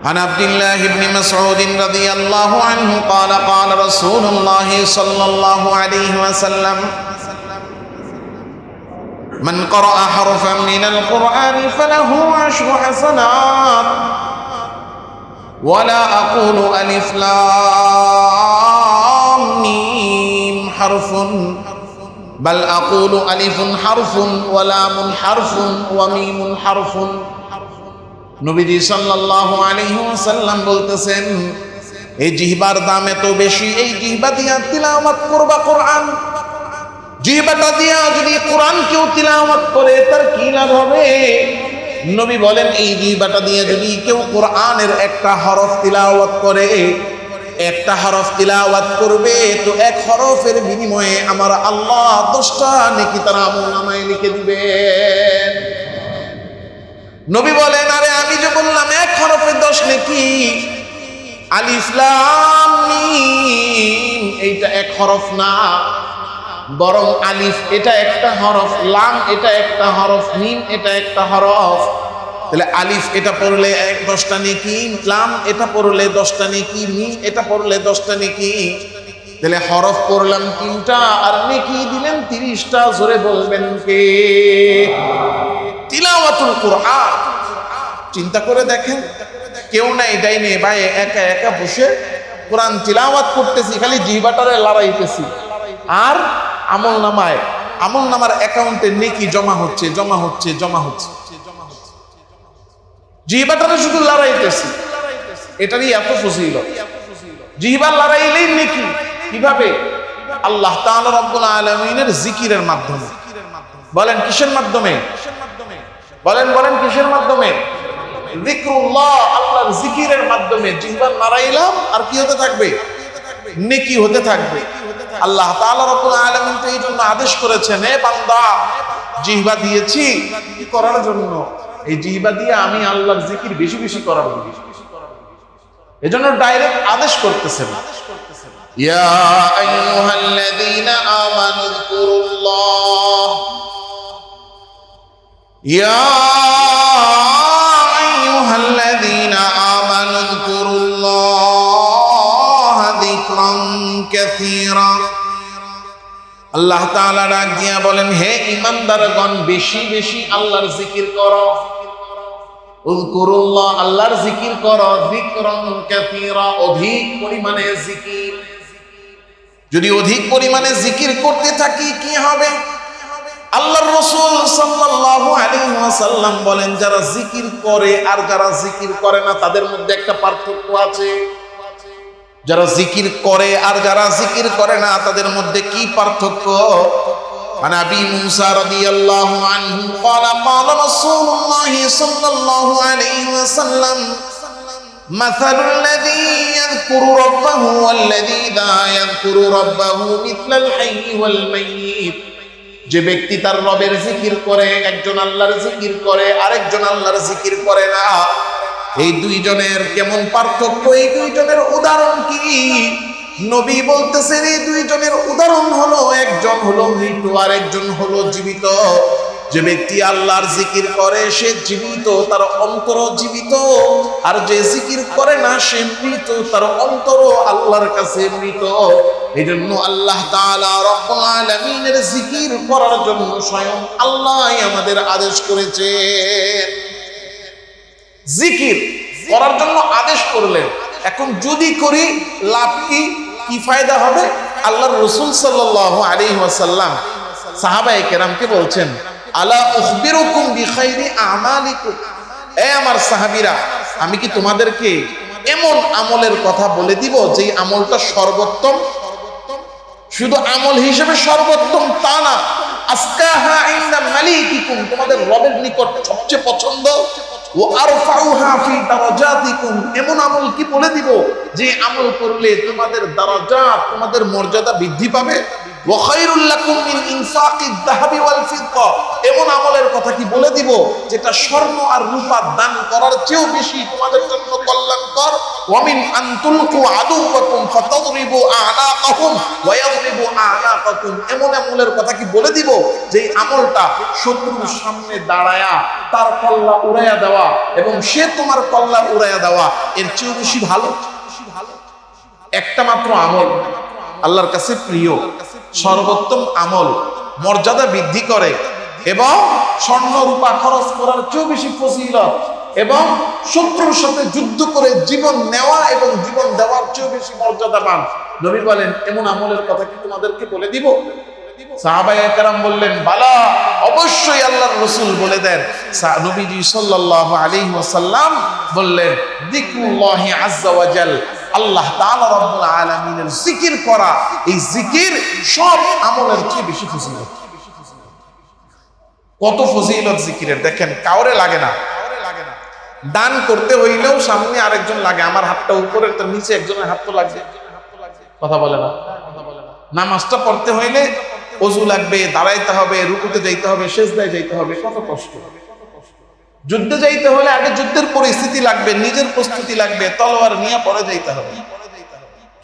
عن عبد الله بن مسعود رضي الله عنه قال قال رسول الله صلى الله عليه وسلم من قرأ حرفا من القرآن فله 10 حسنات ولا أقول ألف لام ميم حرف بل أقول ألف حرف ولام حرف وميم حرف নবীজি সাল্লাল্লাহু আলাইহি ওয়াসাল্লাম বলতেছেন, এই জিহ্বার দাম এত বেশি, এই জিহ্বা দিয়া তিলাওয়াত করবা কোরআন। জিহ্বাটা দিয়া যদি কোরআন কেউ তিলাওয়াত করে তার কি লাভ হবে? নবী বলেন, এই জিহ্বাটা দিয়ে যদি কেউ কোরআনের একটা হরফ তিলাওয়াত করে, একটা হরফ তিলাওয়াত করবে, তো এক হরফের বিনিময়ে আমার আল্লাহ 10টা নেকি তার আমলনামায় লিখে দিবেন। নবী বলেন, আরে আমি যে বললাম এক হরফে 10 নেকি, আলিফ লাম মিম এইটা এক হরফ না, বরং আলিফ এটা একটা হরফ, লাম এটা একটা হরফ, মিম এটা একটা হরফ। তাহলে আলিফ এটা পড়লে 10টা নেকি, লাম এটা পড়লে 10টা নেকি, মিম এটা পড়লে 10টা নেকি। তাহলে হরফ পড়লাম 3টা আর নেকি দিলেন 30টা। জোরে বলবেন কে? তিলাওয়াতুল কোরআন। চিন্তা করে দেখেন, কেউ নাই ডাইনে বায়ে একা একা বসে কোরআন তিলাওয়াত করতেছি, খালি জিহ্বাটারে লড়াইতেছি, আর আমলনামার অ্যাকাউন্টে নেকি জমা হচ্ছে জমা হচ্ছে জমা হচ্ছে। জিহ্বাটারে শুধু লড়াইতেছি, এটারই এত ফজিলত। জিহ্বা লড়াইলেই নেকি। কিভাবে? আল্লাহ তাআলা রব্বুল আলামিনের জিকিরের মাধ্যমে। বলেন কিসের মাধ্যমে? বলেন কিসের মাধ্যমে? যিকরুল্লাহ, আল্লাহর জিকিরের মাধ্যমে জিহ্বা নাড়াইলাম আর কি হতে থাকবে? নেকি হতে থাকবে। আল্লাহ তাআলা রব্বুল আলামিন তো এই জন্য আদেশ করেছেন, হে বান্দা, জিহ্বা দিয়েছি কি করার জন্য? এই জিহ্বা দিয়ে আমি আল্লাহর জিকির বেশি বেশি করার জন্য। এজন্য ডাইরেক্ট আদেশ করতেছেন, ইয়া আইয়ুহাল্লাযীনা আমানু যকুরুল্লাহ, ইয়া আইয়ুহাল্লাযীনা আমানু যকুরুল্লাহ যিকরান কাসীরা। আল্লাহ তাআলা ডাক দিয়া বলেন, হে ঈমানদারগণ, বেশি বেশি আল্লাহর জিকির করো। উযকুরুল্লাহ, আল্লাহর জিকির করো, যিকরান কাসীরা, অধিক পরিমাণে জিকির। যদি অধিক পরিমাণে জিকির করতে থাকি কি হবে? আল্লাহর রাসূল সাল্লাল্লাহু আলাইহি ওয়াসাল্লাম বলেন, যারা জিকির করে আর যারা জিকির করে না তাদের মধ্যে একটা পার্থক্য আছে। যারা জিকির করে আর যারা জিকির করে না তাদের মধ্যে কি পার্থক্য? عن أبي موسى رضي الله عنه قال قال رسول الله صلى الله عليه وسلم مثل الذي يذكر ربه والذي لا يذكر ربه مثل الحي والميت। যে ব্যক্তি তার রবের জিকির করে, একজন আল্লাহর জিকির করে আরেকজন আল্লাহর জিকির করে না, এই দুইজনের কেমন পার্থক্য? এই দুইজনের উদাহরণ কি? নবী বলতেছেন, এই দুইজনের উদাহরণ হলো, একজন হলো মৃত আর একজন হলো জীবিত। যে ব্যক্তি আল্লাহর জিকির করে সে জীবিত, তার অন্তর জীবিত, আর যে জিকির করে না সে মৃত, তার অন্তর আল্লাহর কাছে মৃত। এই জন্য আল্লাহ তাআলা রব্বুল আলামিনের জিকির করার জন্য স্বয়ং আল্লাহ আমাদের আদেশ করেছেন। জিকির করার জন্য আদেশ করলেন। এখন যদি করি লাভ কি? কি ফায়দা হবে? আল্লাহর রাসূল সাল্লাল্লাহু আলাইহি ওয়াসাল্লাম সাহাবায়ে কেরামকে বলছেন, আলা উখবিরুকুম বিখাইরি আমালিকুম, এ আমার সাহাবীরা, আমি কি তোমাদেরকে এমন আমলের কথা বলে দিব যে আমলটা সর্বোত্তম? শুধু আমল হিসেবে সর্বোত্তম তা না, আসকাহা ইনদা মালিকিকুম, তোমাদের রবের নিকট সবচেয়ে পছন্দ, ও আরফাউহা ফি দারাজাতিকুম, এমন আমল কি বলে দিব যে আমল করলে তোমাদের দারাজাত, তোমাদের মর্যাদা বৃদ্ধি পাবে। ওয়া খায়রুল লাকুম মিন ইনফাকিদ যাহাবি ওয়াল ফিদ্দা, এমন আমলের কথা কি বলে দিব যেটা স্বর্ণ আর রূপা দান করার চেয়েও বেশি তোমাদের জন্য কল্যাণকর। ওয়ামিন আন তুলকু আদুওয়াকুম ফাতাদরিবু আ'নাকাহুম ওয়া ইয়াদরিবু আ'নাকাকুম। এমন আমলের কথা কি বলে দিব যে আমলটা শত্রুর সামনে দাঁড়ায়া তার কল্লা উড়াইয়া দেওয়া এবং সে তোমার কল্লা উড়াইয়া দেওয়া এর চেয়ে বেশি ভালো? একটা মাত্র আমল আল্লাহর কাছে প্রিয়, সর্বোত্তম আমল, মর্যাদা বৃদ্ধি করে এবং স্বর্ণ রূপা খরচ করার চেয়েও বেশি ফজিলত এবং শত্রুর সাথে যুদ্ধ করে জীবন নেওয়া এবং জীবন দেওয়ার চেয়েও বেশি মর্যাদাবান। নবী বলেন, এমন আমলের কথা কি তোমাদেরকে বলে দিব? সাহাবায়ে কেরাম বললেন, বালা, অবশ্যই আল্লাহর রাসূল বলে দেন। নবীজি সাল্লাল্লাহু আলাইহি ওয়াসাল্লাম বললেন, যিকরুল্লাহি আযজা ওয়া জাল, আল্লাহ তাআলা রব্বুল আলামিনের জিকির করা, এই জিকির সব আমলের চেয়ে বেশি ফজিলত। কত ফজিলত জিকিরের দেখেন, কাউরে লাগে না। দান করতে হইলেও সামনে আরেকজন লাগে, আমার হাতটা উপরে তো নিচে একজনের হাত তো লাগবে, কথা বলে না। নামাজটা পড়তে হইলে ওযু লাগবে, দাঁড়াইতে হবে, রুকুতে যাইতে হবে, সিজদায় যাইতে হবে, কত কষ্ট। যুদ্ধে যাইতে হলে আগে যুদ্ধের পরিস্থিতি লাগবে, নিজের প্রস্তুতি লাগবে, তলোয়ার নিয়ে পরে যাইতে হবে।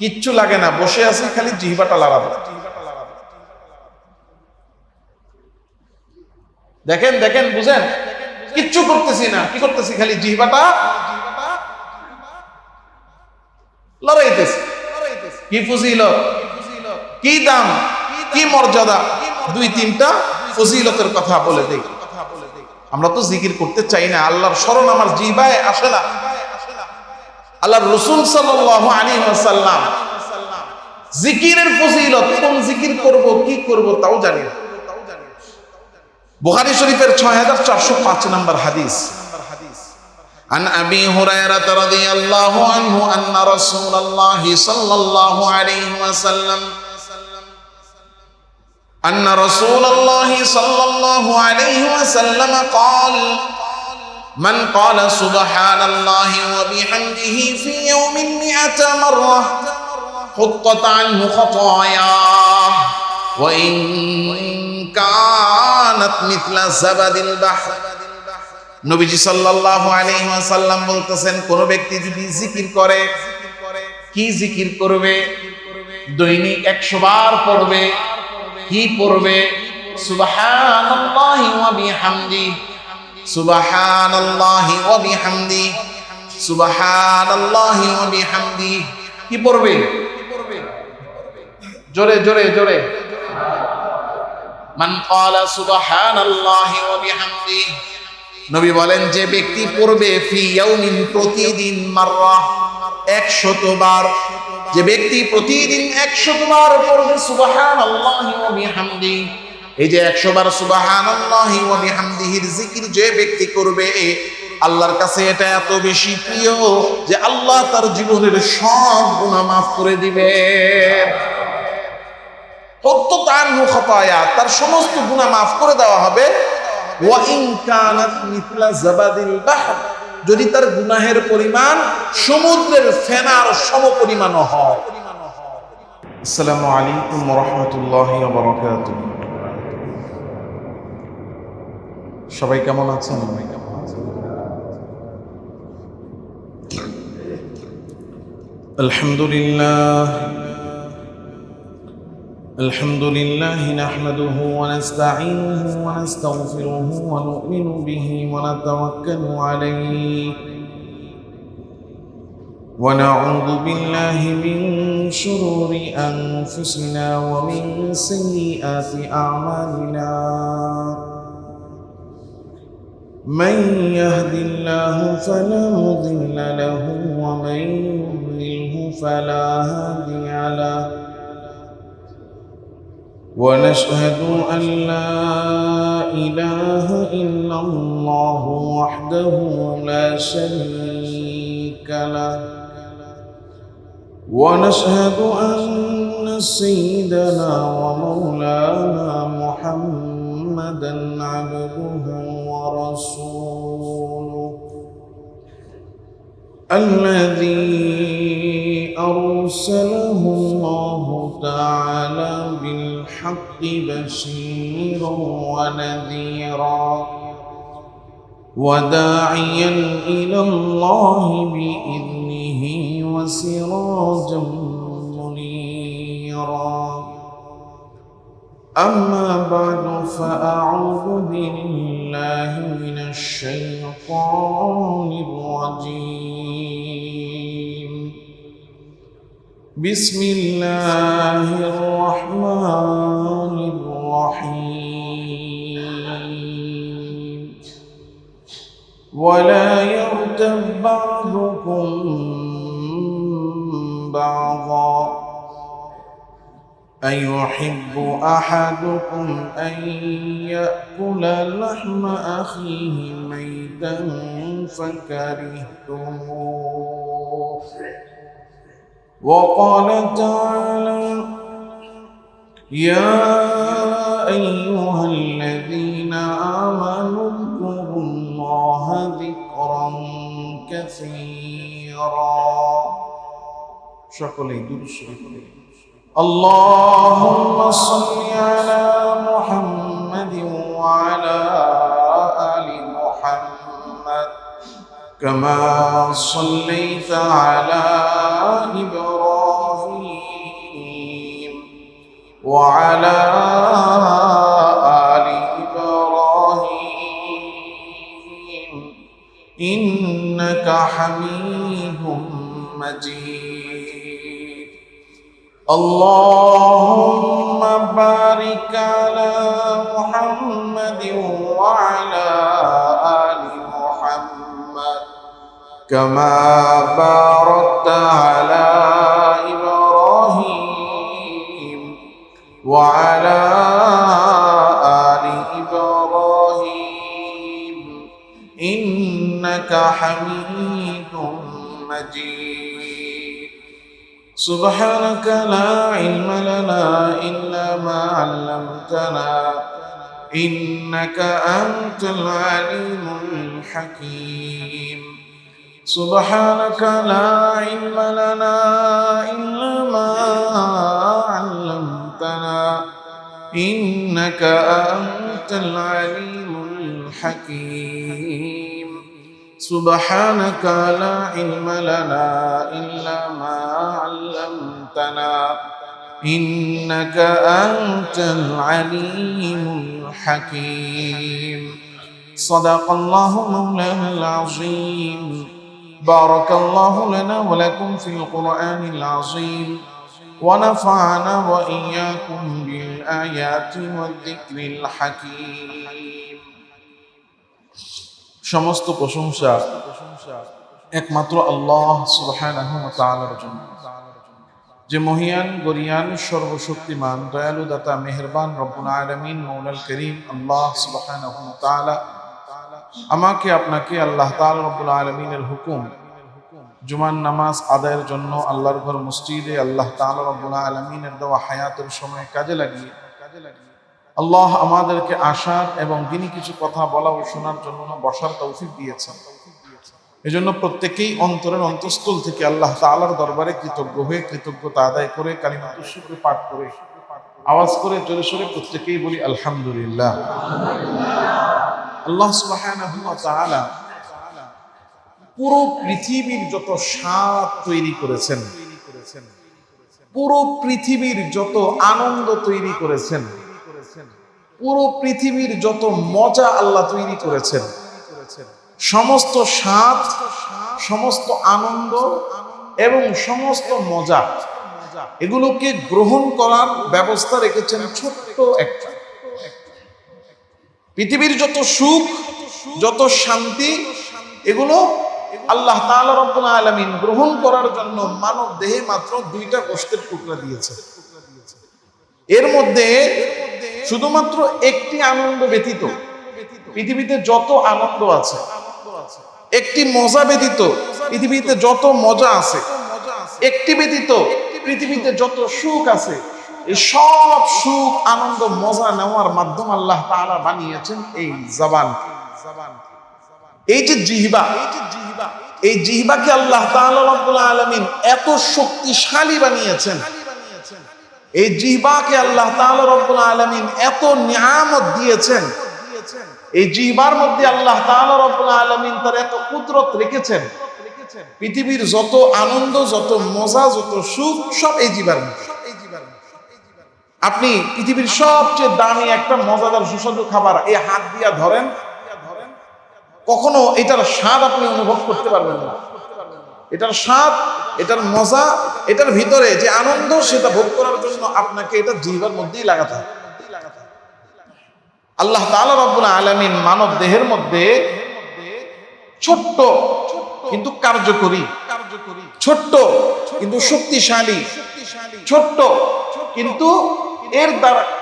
কিচ্ছু লাগে না, বসে আছে খালি জিহ্বাটা লড়াবে। দেখেন দেখেন, বুঝেন, কিচ্ছু করতেছি না, কি করতেছি? খালি জিহ্বাটা লড়াইতেছি। কি ফজিলত, কি দাম, কি মর্যাদা! দুই তিনটা ফজিলতের কথা বলে দেই। আমরা তো জিকির করতে চাই না, আল্লাহর স্মরণ আমার জিহ্বায় আসে না। আল্লাহর রাসূল সাল্লাল্লাহু আলাইহি ওয়াসাল্লাম জিকিরের ফজিলত, কোন জিকির করব, কি করব তাও জানি না। বুখারী শরীফের 6405 নম্বর হাদিস, عن أبي هريرة رضي الله عنه أن رسول الله صلى الله عليه وسلم أن رسول الله صلى الله عليه وسلم قال من قال سبحان الله وبحمده في يوم 100 مرة حطت عنه خطاياه وإن كانت مثل زبد البحر। নবীজি সাল্লাল্লাহু আলাইহি ওয়াসাল্লাম বলতেছেন, কোন ব্যক্তি যদি জিকির করে, কি জিকির করবে? দৈনিক 100 বার পড়বে। কি পড়বে? সুবহানাল্লাহি ওয়া বিহামদি, সুবহানাল্লাহি ওয়া বিহামদি, সুবহানাল্লাহি ওয়া বিহামদি। কি পড়বে? জোরে জোরে জোরে। মান ক্বালা সুবহানাল্লাহি ওয়া বিহামদি, নবী বলেন, যে ব্যক্তি পড়বে ফি ইয়াউমিন, প্রতিদিন, মাররা, 100 বার, যে ব্যক্তি প্রতিদিন 100 বার পড়বে সুবহানাল্লাহি ওয়া বিহামদি, এই যে 100 বার সুবহানাল্লাহি ওয়া বিহামদিহির জিকির যে ব্যক্তি করবে, আল্লাহর কাছে এটা এত বেশি প্রিয় যে আল্লাহ তার জীবনের সব গুনাহ মাফ করে দিবেন। হুত্তাত আনহু খাতায়া, তার সমস্ত গুনাহ মাফ করে দেওয়া হবে। ওয়া ইন কানাত মিথলা জাবাদিল বাহর, যদি তার গুনাহের পরিমাণ সমুদ্রের ফেনার সমপরিমাণও হয়। আসসালামু আলাইকুম ওয়া রাহমাতুল্লাহি ওয়া বারাকাতুহু। সবাই কেমন আছেন? আলহামদুলিল্লাহ, الحمد لله نحمده ونستعينه ونستغفره ونؤمن به ونتوكل عليه ونعوذ بالله من شرور أنفسنا ومن سيئات أعمالنا من يهد الله فلا مضل له ومن يضلله فلا هادي له ونشهد أن لا إله إلا الله وحده لا شريك له ونشهد أن سيدنا ومولانا محمدا عبده ورسوله الذي أرسله الله تعالى بالحق بشيرا ونذيرا وداعيا إلى الله بإذنه وسراجا منيرا. أما بعد فأعوذ بالله من الشيطان الرجيم. بسم الله الرحمن الرحيم. ولا يغتب بعضكم بعضا أيحب أحدكم أن يأكل لحم أخيه ميتا فكرهتموه. وقال تعالى: يا أيها الذين آمنوا اذكروا الله ذكرا كثيرا. شكرا اللهم صل على محمد وعلى آل محمد كما صليت على إبراهيم وعلى آل إبراهيم إنك حميد مجيد. اللهم بارك على محمد وعلى آل محمد كما باركت على إبراهيم وعلى آل إبراهيم إنك حميد مجيد. سبحانك لا علم لنا إلا ما علمتنا إنك أنت العليم الحكيم. سبحانك لا علم لنا إلا ما علمتنا إنك أنت العليم الحكيم. سبحانك لا علم لنا إلا ما علمتنا إنك أنت العليم الحكيم. صدق الله مولانا العظيم. بارك الله لنا ولكم في القرآن العظيم ونفعنا وإياكم بالآيات والذكر الحكيم. সমস্ত প্রশংসা একমাত্র আল্লাহ সুবহানাহু ওয়া তাআলার জন্য, যে মহিয়ান গরিয়ান সর্বশক্তিমান দয়ালু দাতা মেহেরবান রব্বুল আলামিন মৌলাল করিম আল্লাহ সুবহানাহু ওয়া তাআলা আমাকে আপনাকে আল্লাহ তাআলা রব্বুল আলামিনের হুকুম জুমার নামাজ আদায়ের জন্য আল্লাহর ঘর মসজিদে আল্লাহ তাআলা রব্বুল আলামিনের দেওয়া হায়াতের সময় কাজে লাগিয়ে আল্লাহ আমাদেরকে আসার এবং দিনই কিছু কথা বলা ও শোনার জন্য বসার তৌফিক দিয়েছেন। এজন্য প্রত্যেকেই অন্তরের অন্তঃস্থল থেকে আল্লাহ তাআলার দরবারে কৃতজ্ঞ হয়ে কৃতজ্ঞতা আদায় করে কালিমাতুশ শুকর পাঠ করে আওয়াজ করে জোরে সোরে প্রত্যেকেই বলি আলহামদুলিল্লাহ। আল্লাহ সুবহানাহু ওয়া তাআলা পুরো পৃথিবীর যত স্বাদ তৈরি করেছেন, পুরো পৃথিবীর যত আনন্দ তৈরি করেছেন, পুরো পৃথিবীর যত মজা আল্লাহ তৈরি করেছেন, সমস্ত স্বাদ, সমস্ত আনন্দ এবং সমস্ত মজা এগুলোকে গ্রহণ করার ব্যবস্থা রেখেছেন ছোট্ট একটা। পৃথিবীর যত সুখ, যত শান্তি, এগুলো আল্লাহ তাআলা রব্বুল আলামিন গ্রহণ করার জন্য মানব দেহে মাত্র 2টা গোশতের টুকরা দিয়েছে। এর মধ্যে শুধুমাত্র একটি আনন্দ ব্যতীত পৃথিবীতে যত আনন্দ আছে, একটি মজা ব্যতীত পৃথিবীতে যত মজা আছে, একটি ব্যতীত পৃথিবীতে যত সুখ আছে, এই সব সুখ আনন্দ মজা নেওয়ার মাধ্যম আল্লাহ তাআলা বানিয়েছেন এই জবান। এই যে জিহ্বা, এই জিহ্বাকে আল্লাহ তাআলা রব্বুল আলামিন এত শক্তিশালী বানিয়েছেন, এই জিহ্বাকে আল্লাহ তাআলা রব্বুল আলামিন এত নিয়ামত দিয়েছেন, এই জিহ্বার মধ্যে আল্লাহ তাআলা রব্বুল আলামিন তার এত কুদরত রেখেছেন পৃথিবীর যত আনন্দ, যত মজা, যত সুখ সব এই জিহ্বার মধ্যে। আপনি পৃথিবীর সবচেয়ে দামি একটা মজাদার সুস্বাদু খাবার এই হাত দিয়া ধরেন, কখনো এটার স্বাদ আপনি অনুভব করতে পারবেন না। এটার স্বাদ, এটার মজা, এটার ভিতরে যে আনন্দ, সেটা ভোগ করার জন্য আপনাকে এটা জিহ্বার মধ্যেই লাগাতে হবে। আল্লাহ তাআলা রাব্বুল আলামিন মানব দেহের মধ্যে ছোট্ট কিন্তু কার্যকরী, ছোট্ট কিন্তু শক্তিশালী, ছোট্ট কিন্তু এর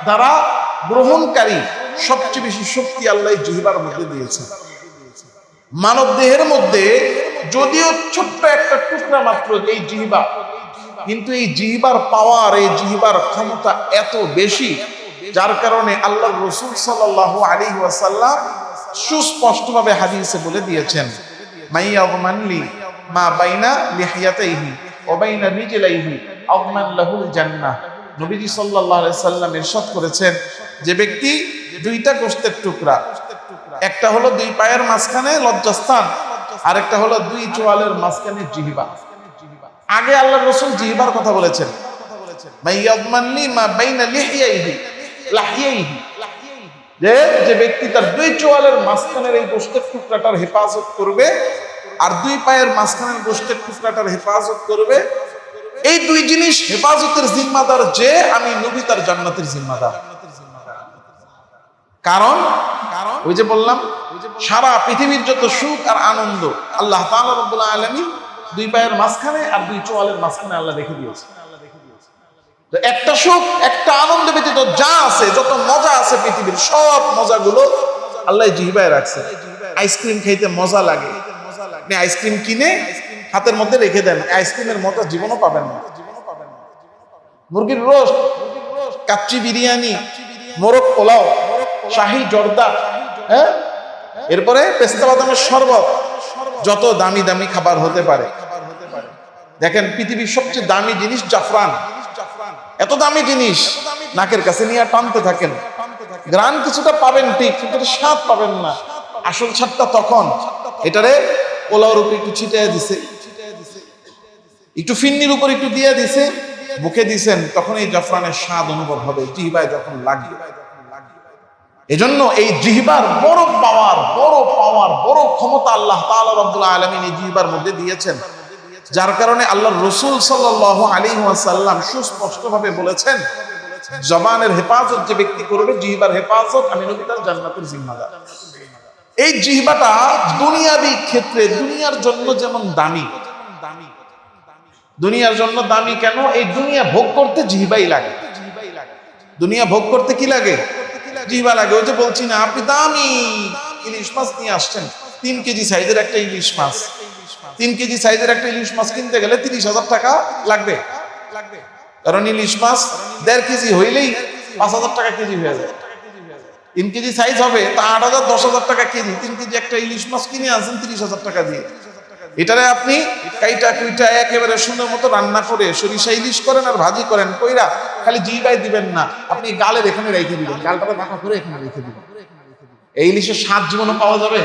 দ্বারা গ্রহণকারী সবচেয়ে বেশি শক্তি আল্লাহ জিহ্বার মধ্যে দিয়েছেন। মানব দেহের মধ্যে যদিও ছোট্ট একটা টুকরা মাত্র এই জিহ্বা, কিন্তু এই জিহ্বার পাওয়ার, এই জিহ্বার ক্ষমতা এত বেশি, যার কারণে আল্লাহর রাসূল সাল্লাল্লাহু আলাইহি ওয়াসাল্লাম সুস্পষ্টভাবে হাদিসে বলে দিয়েছেন, মাইয়াযমানলি মা বাইনা লিহিয়াতাইহি ওয়া বাইনা রিজলাইহি আযমান লাহুল জান্নাহ। নবীজি সাল্লাল্লাহু আলাইহি সাল্লাম ইরশাদ করেছেন, যে ব্যক্তি দুইটা গোশতের টুকরা, একটা হলো দুই পায়ের মাঝখানে লজ্জাস্থান, আর একটা হলো দুই চোয়ালের মাঝখানে জিহ্বা। আগে আল্লাহর রাসূল জিহ্বার কথা বলেছেন, মাইয়াযমানলি মা বাইনা লিহিয়াইহি লাহিয়াইহি, যে ব্যক্তি তার দুই চোয়ালের মাঝখানের এই গোশতের টুকরাটার হেফাজত করবে আর দুই পায়ের মাঝখানের গোশতের টুকরাটার হেফাজত করবে, এই দুই জিনিস হেফাজতের জিম্মাদার যে আমি নবী, তার জান্নাতের জিম্মাদার। কারণ ওই যে বললাম, সারা পৃথিবীর যত সুখ আর আনন্দ আল্লাহ তাআলা রাব্বুল আলামিন দুই পায়ের মাঝখানে আর দুই চোয়ালের মাঝখানে আল্লাহ রেখে দিয়েছে। তো একটা সুখ, একটা আনন্দ ব্যতীত যা আছে, যত মজা আছে পৃথিবীর সব মজাগুলো আল্লাহ জিহ্বায় রাখছে। আইসক্রিম খাইতে মজা লাগে, আপনি আইসক্রিম কিনে হাতের মধ্যে রেখে দেন, আইসক্রিমের মজা জীবনও পাবেন না। মুরগির রোস্ট, কাচ্চি বিরিয়ানি, মোরগ পোলাও, শাহী জর্দা, হ্যাঁ, এরপরে পেস্তা বাদামের শরবত, যত দামি দামি খাবার হতে পারে। দেখেন পৃথিবীর সবচেয়ে দামি জিনিস জাফরান, এত দামি জিনিস নাকের কাছে নিয়ে টানতে থাকেন, গ্রান কিছুটা পাবেন ঠিক, কিন্তু স্বাদ পাবেন না। আসল স্বাদটা তখন, এটারে পোলাওর উপর একটু ছিটিয়ে দিছে, একটু ফিন্নির উপর একটু দিয়ে দিছে, মুখে দিছেন, তখন এই জাফরানের স্বাদ অনুভব হবে জিহ্বায় যখন লাগবে। এজন্য এই জিহ্বার বড় পাওয়ার, বড় ক্ষমতা আল্লাহ তাআলা রাব্বুল আলামিন এই জিহ্বার মধ্যে দিয়েছেন, যার কারণে আল্লাহর রাসূল সাল্লাল্লাহু আলাইহি ওয়াসাল্লাম সুস্পষ্টভাবে বলেছেন, জবানের হেফাজত যে ব্যক্তি করবে, জিহ্বার হেফাজত, আমি নবী তার জান্নাতের জিম্মাদার। এই জিহ্বাটা দুনিয়াবি ক্ষেত্রে দুনিয়ার জন্য যেমন দামি, দুনিয়ার জন্য দামি কেন? এই দুনিয়া ভোগ করতে জিহ্বাই লাগে। দুনিয়া ভোগ করতে কি লাগে? জিহ্বা লাগে। ওই যে বলছি না, আপনি দামি ইলিশ মাছ নিয়ে আসছেন, 3 কেজি সাইজের একটা ইলিশ মাছ, 3 কেজি সাইজের একটা ইলিশ মাছ কিনতে গেলে 30,000 টাকা লাগবে। কারণ ইলিশ মাছ 1.5 কেজি হইলেই 5,000 টাকা কেজি হয়ে যায়। 3 কেজি সাইজ হবে তা 8,000 10,000 টাকা কেজি। 3 কেজি একটা ইলিশ মাছ কিনে আনছেন 30,000 টাকা দিয়ে। এটারে আপনি কাইটা কুইটা একেবারে সুন্দর মতো রান্না করে সরিষা ইলিশ করেন আর ভাজি করেন, কইরা খালি জিহ্বায় দিবেন না, আপনি গালের এখানে রেখে দিবেন, গালটাকে বাঁকা করে এখানে রেখে দিবেন। এই ইলিশের স্বাদ জীবনও পাওয়া যাবে?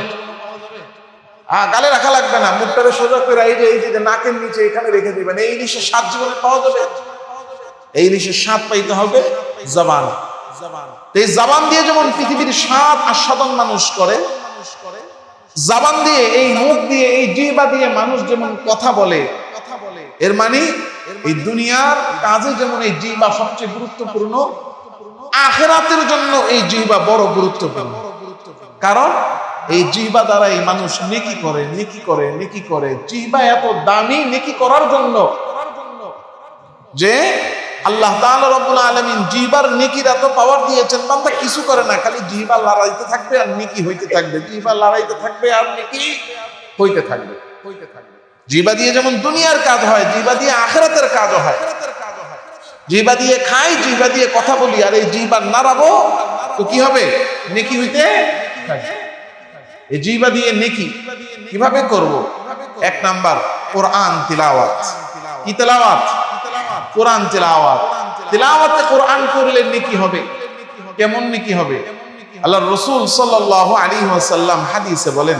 গালে রাখা লাগবে না, মুখটারে সোজা করে এই যে নাকের নিচে এখানে রেখে দিবেন, এই ইলিশের স্বাদ জীবনে পাওয়া যাবে। এই ইলিশের স্বাদ পাইতে হবে জবান। এই জবান দিয়ে যেমন পৃথিবীর স্বাদ আস্বাদন মানুষ করে, জবান দিয়ে, এই মুখ দিয়ে, এই জিহ্বা দিয়ে মানুষ যেমন কথা বলে, এর মানে এই দুনিয়ার কাজে যেমন এই জিহ্বা সবচেয়ে গুরুত্বপূর্ণ, আখিরাতের জন্য এই জিহ্বা বড় গুরুত্বপূর্ণ। কারণ এই জিহ্বা দ্বারা এই মানুষ নেকি করে, নেকি করে, নেকি করে। জিহ্বা এত দামি নেকি করার জন্য যে আল্লাহ তাআলা রাব্বুল আলামিন জিহ্বার নেকির এত পাওয়ার দিয়েছেন, বান্দা কিছু করে না, খালি জিহ্বা লড়াইতে থাকবে আর নেকি হইতে থাকবে, জিহ্বা লড়াইতে থাকবে আর নেকি হইতে থাকবে। জিহ্বা দিয়ে যেমন দুনিয়ার কাজ হয়, জিহ্বা দিয়ে আখিরাতের কাজও হয়। জিহ্বা দিয়ে খাই, জিহ্বা দিয়ে কথা বলি, আর এই জিহ্বা নাড়াবো তো কি হবে? নেকি হইতে থাকবে। এই জিহ্বা দিয়ে নেকি কিভাবে করব? 1 নাম্বার কোরআন তিলাওয়াত। কি তেলাওয়াত? কোরআন তেলাওয়াত। তেলাওয়াতে কোরআন করলে নেকি হবে। কেমন নেকি হবে? আল্লাহর রাসূল সাল্লাল্লাহু আলাইহি ওয়াসাল্লাম হাদিসে বলেন,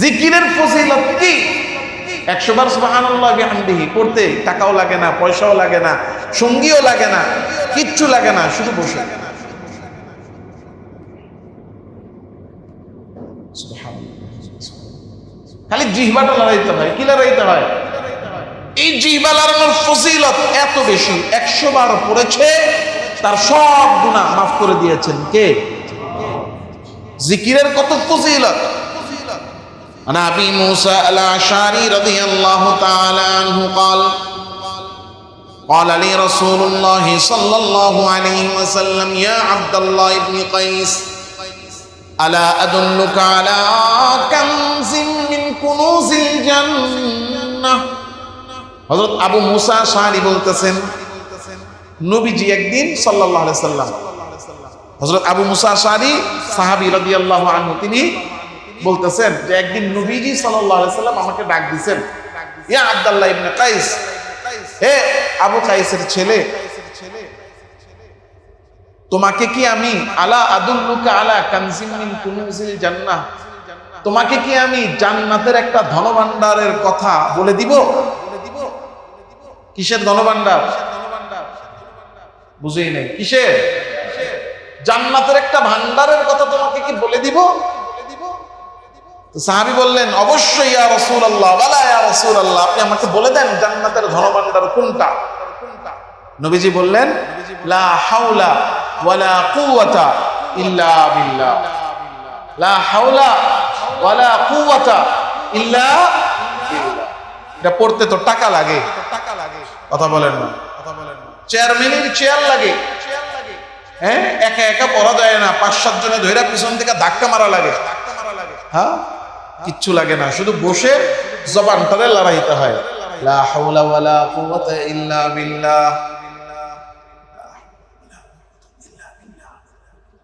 জিকিরের ফজিলত কি? 100 বার সুবহানাল্লাহ বিহামদিহি পড়তে টাকাও লাগে না, পয়সাও লাগে না, সঙ্গীও লাগে না, কিচ্ছু লাগে না, শুধু বসে খালি জিহ্বাটা লড়াইতে হয়। কি লড়াইতে হয়? এই জিহ্বা লড়ানোর ফজিলত এত বেশি, 100 বার পড়েছে তার সব গুনাহ মাফ করে দিয়েছেন কে? জিকিরের কত ফজিলত। عن أبي موسى الأشعري رضي الله تعالى عنه قال لي رسول الله صلى الله عليه وسلم يا عبد الله بن قيس ألا أدلك على كنز من كنوز الجنة। হযরত আবু মুসা আশআরী বলতেছেন, নবীজি একদিন সাল্লাল্লাহু আলাইহি সাল্লাম, হযরত আবু মুসা আশআরী সাহাবী রাদিয়াল্লাহু আনহু, তিনি বলতেছেন যে একদিন নবীজি সাল্লাল্লাহু আলাইহি সাল্লাম আমাকে ডাক দিয়েছেন, ইয়া আব্দুল্লাহ ইবনে কাইস, হে আবু কাইসের ছেলে, তোমাকে কি আমি আলা আদুল্লুকা আলা কানজিম মিন কুনুজিল জান্নাহ, তোমাকে কি আমি জান্নাতের একটা ধনভাণ্ডারের কথা বলে দিব? কিসের ধনভাণ্ডার? বুঝেই নাই। কিসের? জান্নাতের একটা ভান্ডারের কথা তোমাকে কি বলে দিব? তো সাহাবী বললেন, অবশ্যই ইয়া রাসূলুল্লাহ, ওয়ালা ইয়া রাসূলুল্লাহ, আপনি আমাকে বলে দেন জান্নাতের ধনভাণ্ডার কোনটা। নবীজি বললেন, লা হাওলা ওয়ালা কুওয়াতা ইল্লা বিল্লাহ, লা হাওলা ওয়ালা কুওয়াতা ইল্লা বিল্লাহ। এটা পড়তে তো টাকা লাগে, কথা বলেন না, চেয়ারম্যানের চেয়ার লাগে, হ্যাঁ, একা একা পড়া যায় না, 5-7 জনে ধইরা পিছন থেকে ধাক্কা মারা লাগে, হ্যাঁ, কিচ্ছু লাগে না, শুধু বসে জবানটারে লড়াইতে হয়, লা হাওলা ওয়ালা কুওয়াতা ইল্লা বিল্লাহ।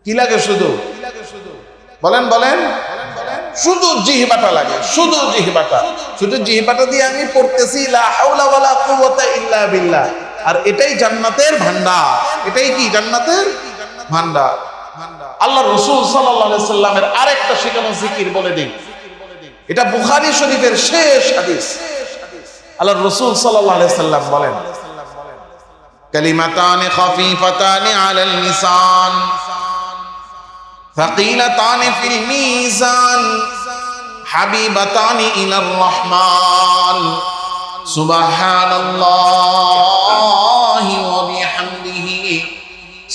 কি লাগে? শুধু বলেন বলেন, শুধু জিহ্বাটা লাগে, শুধু জিহ্বাটা, শুধু জিহ্বাটা দিয়ে আমি পড়তেছি লা হাওলা ওয়ালা কুওয়াতা ইল্লা বিল্লাহ, আর এটাই জান্নাতের ভান্ডার। এটাই কি? জান্নাতের ভান্ডার। আল্লাহ রাসূল সাল্লাল্লাহু আলাইহি সাল্লামের আরেকটা শেখানো জিকির বলে দিই, এটা বুখারী শরীফের শেষ হাদিস। আল্লাহ রাসূল সাল্লাল্লাহু আলাইহি সাল্লাম বলেন, কালিমাতানি খাফিফাতানি আলাল লিসান ফাকিলাতানি ফিল মিজান হাবিবাতানি ইলার রহমান সুবহানাল্লাহি ওয়া বিহামদিহি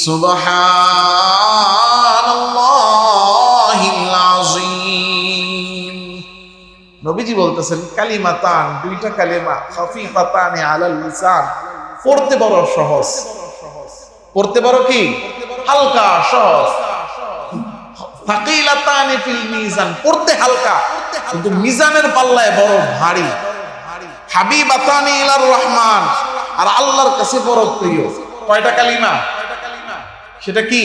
সুবহানাল্লাহিল আযীম। নবীজি বলতেছেন, কালিমাতান, দুইটা কালিমা, খাফিফাতানি আলাল লিসান, পড়তে বড় সহজ, পড়তে বড় কি? হালকা, সহজ। ফাকিলাতানি ফিল মিজান, পড়তে হালকা কিন্তু মিজানের পাল্লায় বড় ভারী। হাবিবাতানি ইলার রহমান, আর আল্লাহর কাছে বড় প্রিয়। কয়টা কালিমা? সেটা কি?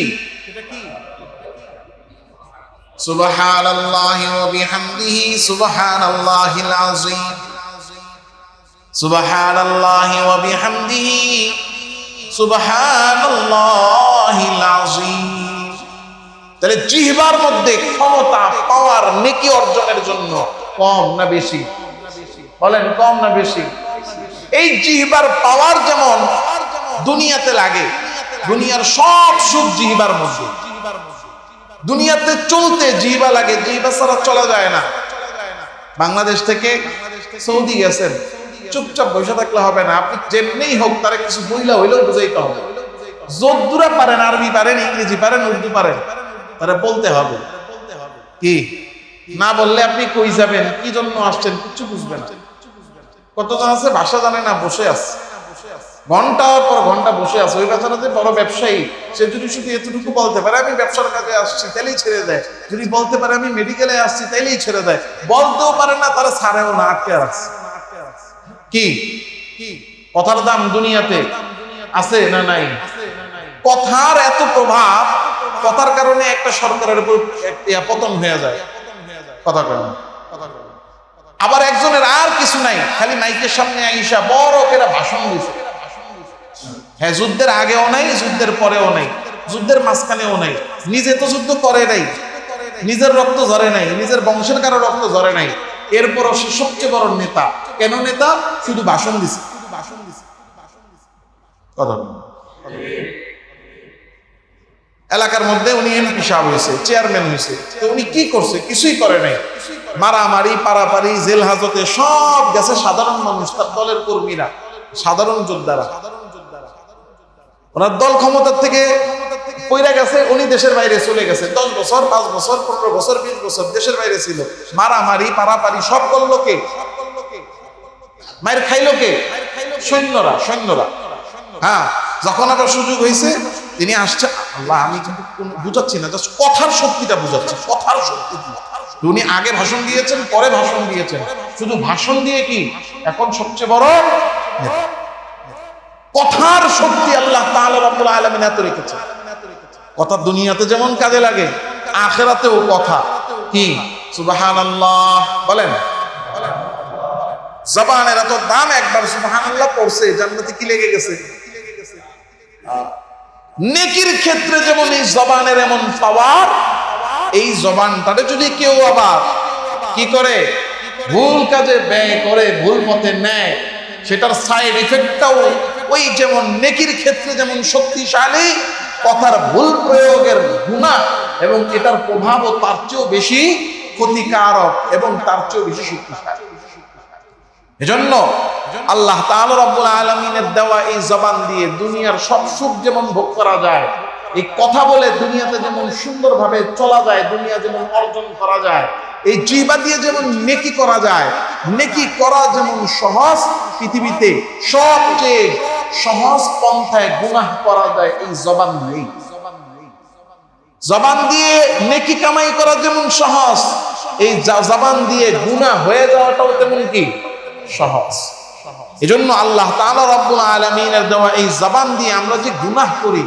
সুবহানাল্লাহি ওয়া বিহামদিহি সুবহানাল্লাহিল আযীম, সুবহানাল্লাহি ওয়া বিহামদিহি সুবহানাল্লাহিল আযীম। তাহলে জিহ্বার মধ্যে ক্ষমতা, পাওয়ার, নেকি অর্জনের জন্য কম না বেশি? বলেন, কম না বেশি? এই জিহ্বার পাওয়ার যেমন দুনিয়াতে লাগে, দুনিয়ার সব সুখ জিহ্বার মধ্যে। দুনিয়াতে চলতে জিহ্বা লাগে, জিহ্বা ছাড়া চলা যায় না। বাংলাদেশ থেকে সৌদি গেছেন, চুপচাপ বসে থাকলে হবে না, আপনি যেমনি হোক তারা কিছু বইলা হইলেও বুঝাইতে হবে। যদ্দুরা পারেন, আরবি পারেন, ইংরেজি পারেন, উর্দু পারেন, তারা বলতে হবে। কি না বললে আপনি কই যাবেন, কি জন্য আসছেন, কিছু বুঝবেন না। কতজন আছে ভাষা জানে না, বসে আছে, ঘন্টার পর ঘন্টা বসে আছে। ওই বেচারা যে বড় ব্যবসায়ী, সে যদি শুধু এতটুকু বলতে পারে আমি ব্যবসার কাজে আসছি, তাইলেই ছেড়ে দেয়। যদি বলতে পারে আমি মেডিকেলে আসছি, তাইলেই ছেড়ে দেয়। বলতেও পারে না, তারা ছাড়েও না, আটকে রাখছে। কি কথার দাম দুনিয়াতে আছে না নাই? কথার এত প্রভাব, কথার কারণে একটা সরকারের উপর পতন হয়ে যায়। কথা কেন? আবার একজনের আর কিছু নাই, খালি মাইকের সামনে আইসা বড় করে ভাষণ দিছে। হ্যাঁ, যুদ্ধের আগেও নাই, যুদ্ধের পরেও নাই, যুদ্ধের মাঝখানেও নাই, নিজে তো যুদ্ধ করে নাই, নিজের রক্ত ঝরে নাই, নিজের বংশের কারো রক্ত ঝরে নাই, এরপরও সে সবচেয়ে বড় নেতা। কেন নেতা? শুধু ভাষণ দিছে। কথা এলাকার মধ্যে উনি এমপি সাহেব হয়েছে, চেয়ারম্যান হয়েছে, তো উনি কি করছে? কিছুই করে নাই। মারামারি, পারাপারি, জেল হাজতে সব গেছে সাধারণ মানুষ, তার দলের কর্মীরা, সাধারণ যোদ্ধারা। ওনার দল ক্ষমতার থেকে পইরা গেছে, উনি দেশের বাইরে চলে গেছে। 10 বছর, 5 বছর, 15 বছর, 20 বছর দেশের বাইরে ছিল। মারামারি, পারাপারি সব করলো কে? মায়ের খাইলো কে? সৈন্যরা। হ্যাঁ, যখন আবার সুযোগ হয়েছে তিনি আসছে। আল্লাহ, আমি কিন্তু বুঝাচ্ছি না, জাস্ট কথার শক্তিটা বুঝাচ্ছি। কথার শক্তি কি? উনি আগে ভাষণ দিয়েছেন, পরে ভাষণ দিয়েছেন। শুধু ভাষণ দিয়ে কি এখন সবচেয়ে বড় নেতা? কথার শক্তি আল্লাহ তাআলা রাব্বুল আলামিন এত রেখেছেন। কথা দুনিয়াতে যেমন কাজে লাগে, আখিরাতেও কথা কি? সুবহানাল্লাহ বলেন। জবানের এত দাম, একবার সুবহানাল্লাহ পড়ছে জান্নাতে কি লেগে গেছে? নেকির ক্ষেত্রে যেমন এই জবানের এমন পাওয়ার, এই জবানটারে যদি কেউ আবার কি করে, ভুল কাজে ব্যয় করে, ভুল পথে নেয়, সেটার সাইড ইফেক্টটাও ওই যেমন নেকির ক্ষেত্রে যেমন শক্তিশালী, কথার ভুল প্রয়োগের গুনাহ এবং এটার প্রভাবও তার চেয়েও বেশি ক্ষতিকারক এবং তার চেয়েও বেশি শক্তিশালী। এজন্য আল্লাহ তাআলা রাব্বুল আলামিনের দেওয়া এই জবান দিয়ে দুনিয়ার সব সুখ যেমন ভোগ করা যায়, এই কথা বলে দুনিয়াতে যেমন সুন্দরভাবে চলা যায়, দুনিয়া যেমন অর্জন করা যায়, এই জিহ্বা দিয়ে যেমন নেকি করা যায়, নেকি করা যেমন সহজ, পৃথিবীতে সবচেয়ে সহজ পন্থায় গুনাহ করা যায় এই জবান দিয়েই। জবান দিয়ে নেকি কামাই করা যেমন সহজ, এই জবান দিয়ে গুনাহ হয়ে যাওয়াটাও তেমন কি সহজ। এজন্য আল্লাহ তাআলা রাব্বুল আলামিনের দেওয়া এই জবান দিয়ে আমরা যে গুনাহ করি,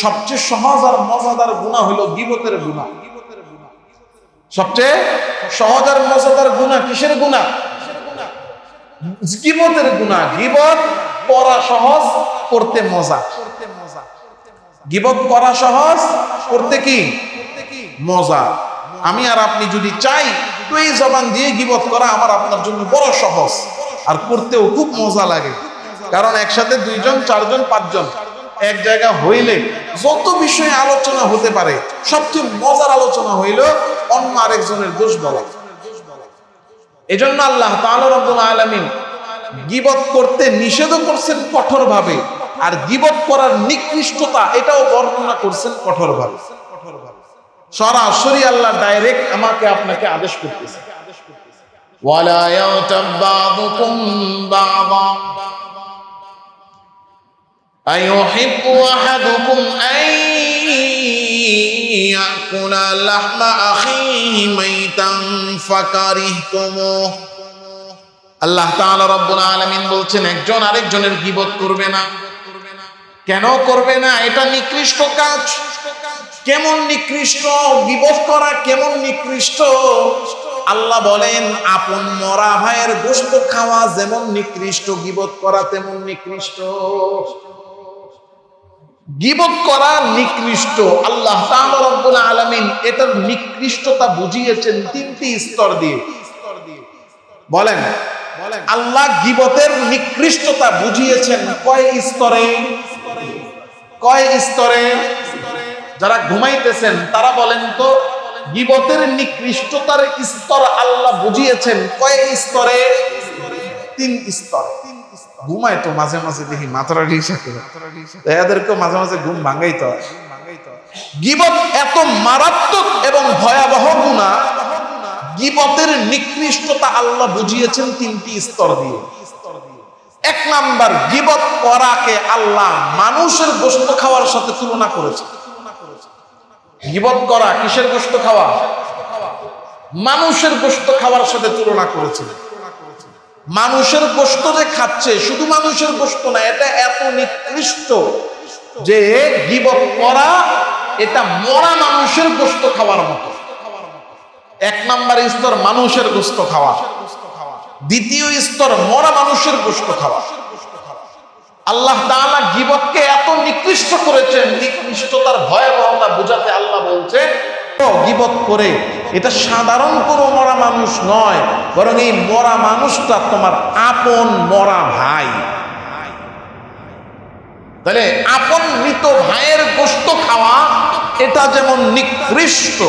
সবচেয়ে সহজ আর মজাদার গুনাহ হলো গীবতের গুনাহ। সবচেয়ে সহজ আর মজাদার গুনাহ কিসের গুনাহ? গীবতের গুনাহ। গীবত করা সহজ, করতে মজা। গীবত করা সহজ, করতে কি মজা। আমি আর আপনি যদি চাই তো এই জবান দিয়ে গীবত করা আমার আপনার জন্য বড় সহজ, আর করতেও খুব মজা লাগে। কারণ একসাথে 2 জন, 4 জন, 5 জন এক জায়গা হইলে যত বিষয়ে আলোচনা হতে পারে, সবচেয়ে মজার আলোচনা হইল অন্য আরেকজনের দোষ বলা। এজন্য আল্লাহ তাআলা রাব্বুল আলামিন গীবত করতে নিষেধও করছেন কঠোরভাবে, আর গীবত করার নিকৃষ্টতা এটাও বর্ণনা করছেন কঠোরভাবে। সরাসরি আল্লাহ ডাইরেক্ট আমাকে আপনাকে আদেশ করতেছে, ওয়ালা ইয়াতাব বাযুকুম বাযা আইয়ুহিব্বু আহাদুকুম আন ইয়াকুলা লাহমা আখিহি মাইতান ফাকারিহতুমুহ। আল্লাহ তাআলা রাব্বুল আলামিন বলছেন, একজন আরেকজনের গীবত করবে না। কেন করবে না? এটা নিকৃষ্ট কাজ। কেমন নিকৃষ্ট? গীবত করা কেমন নিকৃষ্ট? আল্লাহ বলেন, আপন মরা ভাইয়ের গোশত খাওয়া যেমন নিকৃষ্ট, গীবত করা তেমন নিকৃষ্ট। গীবত করা নিকৃষ্ট। আল্লাহ তাআলা রাব্বুল আলামিন এটার নিকৃষ্টতা বুঝিয়েছেন 3টি স্তর দিয়ে। বলেন, আল্লাহ গীবতের নিকৃষ্টতা বুঝিয়েছেন কয় স্তরে? কয় স্তরে? যারা ঘুমাইতেছেন তারা বলেন তো, গীবতের নিকৃষ্টতার স্তর আল্লাহ বুঝিয়েছেন কয় স্তরে? 3 স্তরে। ঘুমায় তো মাঝে মাঝে দেখি মাথাটা ঢিসা করে, এদেরকেও মাঝে মাঝে ঘুম ভাঙাইতে হয়। গীবত এত মারাত্মক এবং ভয়াবহ গুনাহ, গীবতের নিকৃষ্টতা আল্লাহ বুঝিয়েছেন 3টি স্তর দিয়ে। 1 নাম্বার, গীবত করাকে আল্লাহ মানুষের গোশত খাওয়ার সাথে তুলনা করেছে। গীবত করা কিসের গোশত খাওয়া? মানুষের গোশত খাওয়ার সাথে তুলনা করেছে। মানুষের গোশত যে খাচ্ছে, শুধু মানুষের গোশত না, এটা এত নিকৃষ্ট যে গীবত করা এটা মরা মানুষের গোশত খাওয়ার মতো। 1 নাম্বার স্তর মানুষের গোশত খাওয়া, 2য় স্তর মরা মানুষের গোশত খাওয়া। আল্লাহ তাআলা গীবতকে এত নিকৃষ্ট করেছেন, নিকৃষ্টতার ভয়াবহতা বোঝাতে আল্লাহ বলছে, গীবত করে, এটা সাধারণ কোনো মরা মানুষ নয়, বরং এই মরা মানুষটা তোমার আপন মরা ভাই। তাহলে আপন মৃত ভাইয়ের গোশত খাওয়া এটা যেমন নিকৃষ্ট,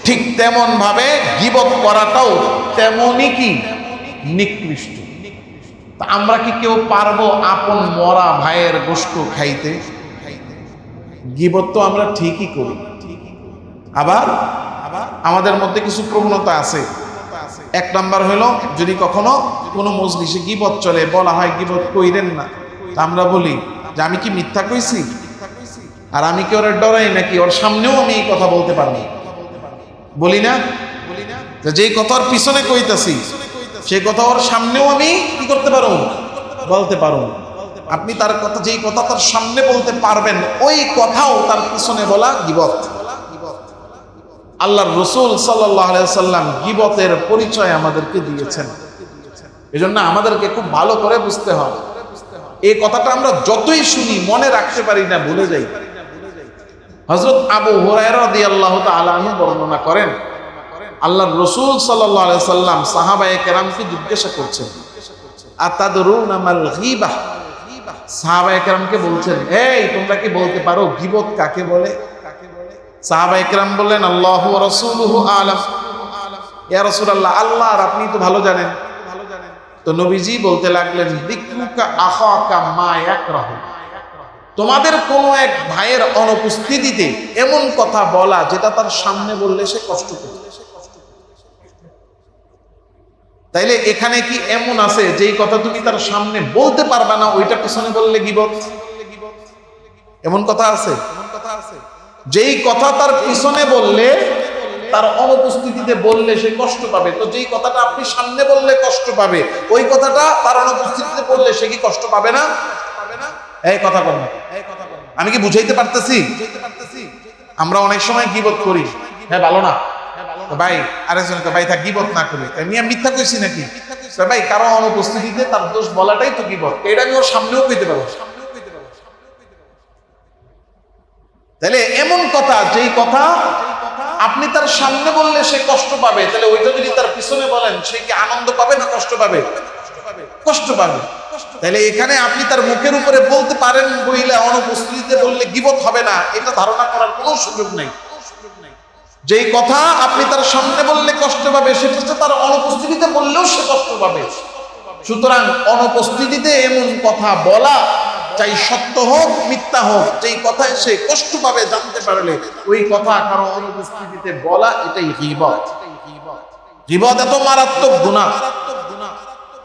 ঠিক তেমন ভাবে গীবত করাটাও তেমনই কি নিকৃষ্ট। তা আমরা কি কেউ পারবো আপন মরা ভাইয়ের গোশত খাইতে? গীবত তো আমরা ঠিকই করি। আবার আমাদের মধ্যে কিছু প্রবণতা আছে। এক নাম্বার হলো, যদি কখনো কোনো মজলিসে গীবত চলে, বলা হয় গীবত কইরেন না, তা আমরা বলি যে আমি কি মিথ্যা কইছি? আর আমি কি ওর ডরাই নাকি? ওর সামনেও আমি এই কথা বলতে পারবো, বলি না? যেই কথার পিছনে কইতাছি সেই কথা ওর সামনেও আমি কি করতে পারো? বলতে পারো। আপনি তার কথা, যেই কথা তার সামনে বলতে পারবেন, ওই কথাও তার পিছনে বলা গীবত। আল্লাহর রাসূল সাল্লাল্লাহু আলাইহি ওয়াসাল্লাম গীবতের পরিচয় আমাদেরকে দিয়েছেন। এজন্য আমাদেরকে খুব ভালো করে বুঝতে হবে। এই কথাটা আমরা যতই শুনি মনে রাখতে পারি না, ভুলে যাই। হযরত আবু হুরায়রা রাদিয়াল্লাহু তাআলা আনহু বর্ণনা করেন, আল্লাহর রাসূল সাল্লাল্লাহু আলাইহি ওয়াসাল্লাম সাহাবায়ে কেরামকে জিজ্ঞাসা করছেন, আতাদরুনা মাল গীবাহ? সাহাবায়ে কেরামকে বলছেন, এই তোমরা কি বলতে পারো গীবত কাকে বলে? সাহাবায়ে কেরাম বললেন, আল্লাহু ওয়া রাসূলুহু আলাম। ইয়া রাসূলুল্লাহ, আল্লাহ আর আপনি তো ভালো জানেন। তো নবীজি বলতে লাগলেন, যিকরুকা আখাকা মা ইয়াকরাহু, তোমাদের কোন এক ভাইয়ের অনুপস্থিতিতে এমন কথা বলা যেটা তার সামনে বললে সে কষ্ট পাবে। তাইলে এখানে কি এমন আছে যেই কথা তুমি তার সামনে বলতে পারবা না, ওইটা পিছনে বললে গীবত? এমন কথা আছে? যেই কথা তার পিছনে বললে, তার অনুপস্থিতিতে বললে সে কষ্ট পাবে, তো যেই কথাটা আপনি সামনে বললে কষ্ট পাবে, ওই কথাটা তার অনুপস্থিতিতে বললে সে কি কষ্ট পাবে না? এই কথা বল, আমি কি বুঝাইতে পারতেছি? আমরা অনেক সময় গীবত করি, হ্যাঁ ভালো না ভাই, আরেকজনকে ভাই থাক গীবত না করি, আমি মিথ্যা কইছি নাকি? ভাই কারো অনুপস্থিতিতে তার দোষ বলাটাই তো গীবত, এটা আমি ওর সামনেও কইতে পারবো। তাহলে এমন কথা, যেই কথা আপনি তার সামনে বললে সে কষ্ট পাবে, তাহলে ওইটা যদি তার পিছনে বলেন সে কি আনন্দ পাবে না কষ্ট পাবে? কষ্ট পাবে। তাহলে এখানে আপনি তার মুখের উপরে বলতে পারেন বইলে অনুপস্থিতিতে বললে গীবত হবে না, এটা ধারণা করার কোনো সুযোগ নেই। যেই কথা আপনি তার সামনে বললে কষ্ট পাবে, সেটা হচ্ছে তার অনুপস্থিতিতে বললেও সে কষ্ট পাবে। সুতরাং অনুপস্থিতিতে এমন কথা বলা, চাই সত্য হোক মিথ্যা হোক, যেই কথায় সে কষ্ট পাবে জানতে পারলে, ওই কথা কারো অনুপস্থিতিতে বলা, এটাই গীবত। গীবত এত মারাত্মক গুনাহ।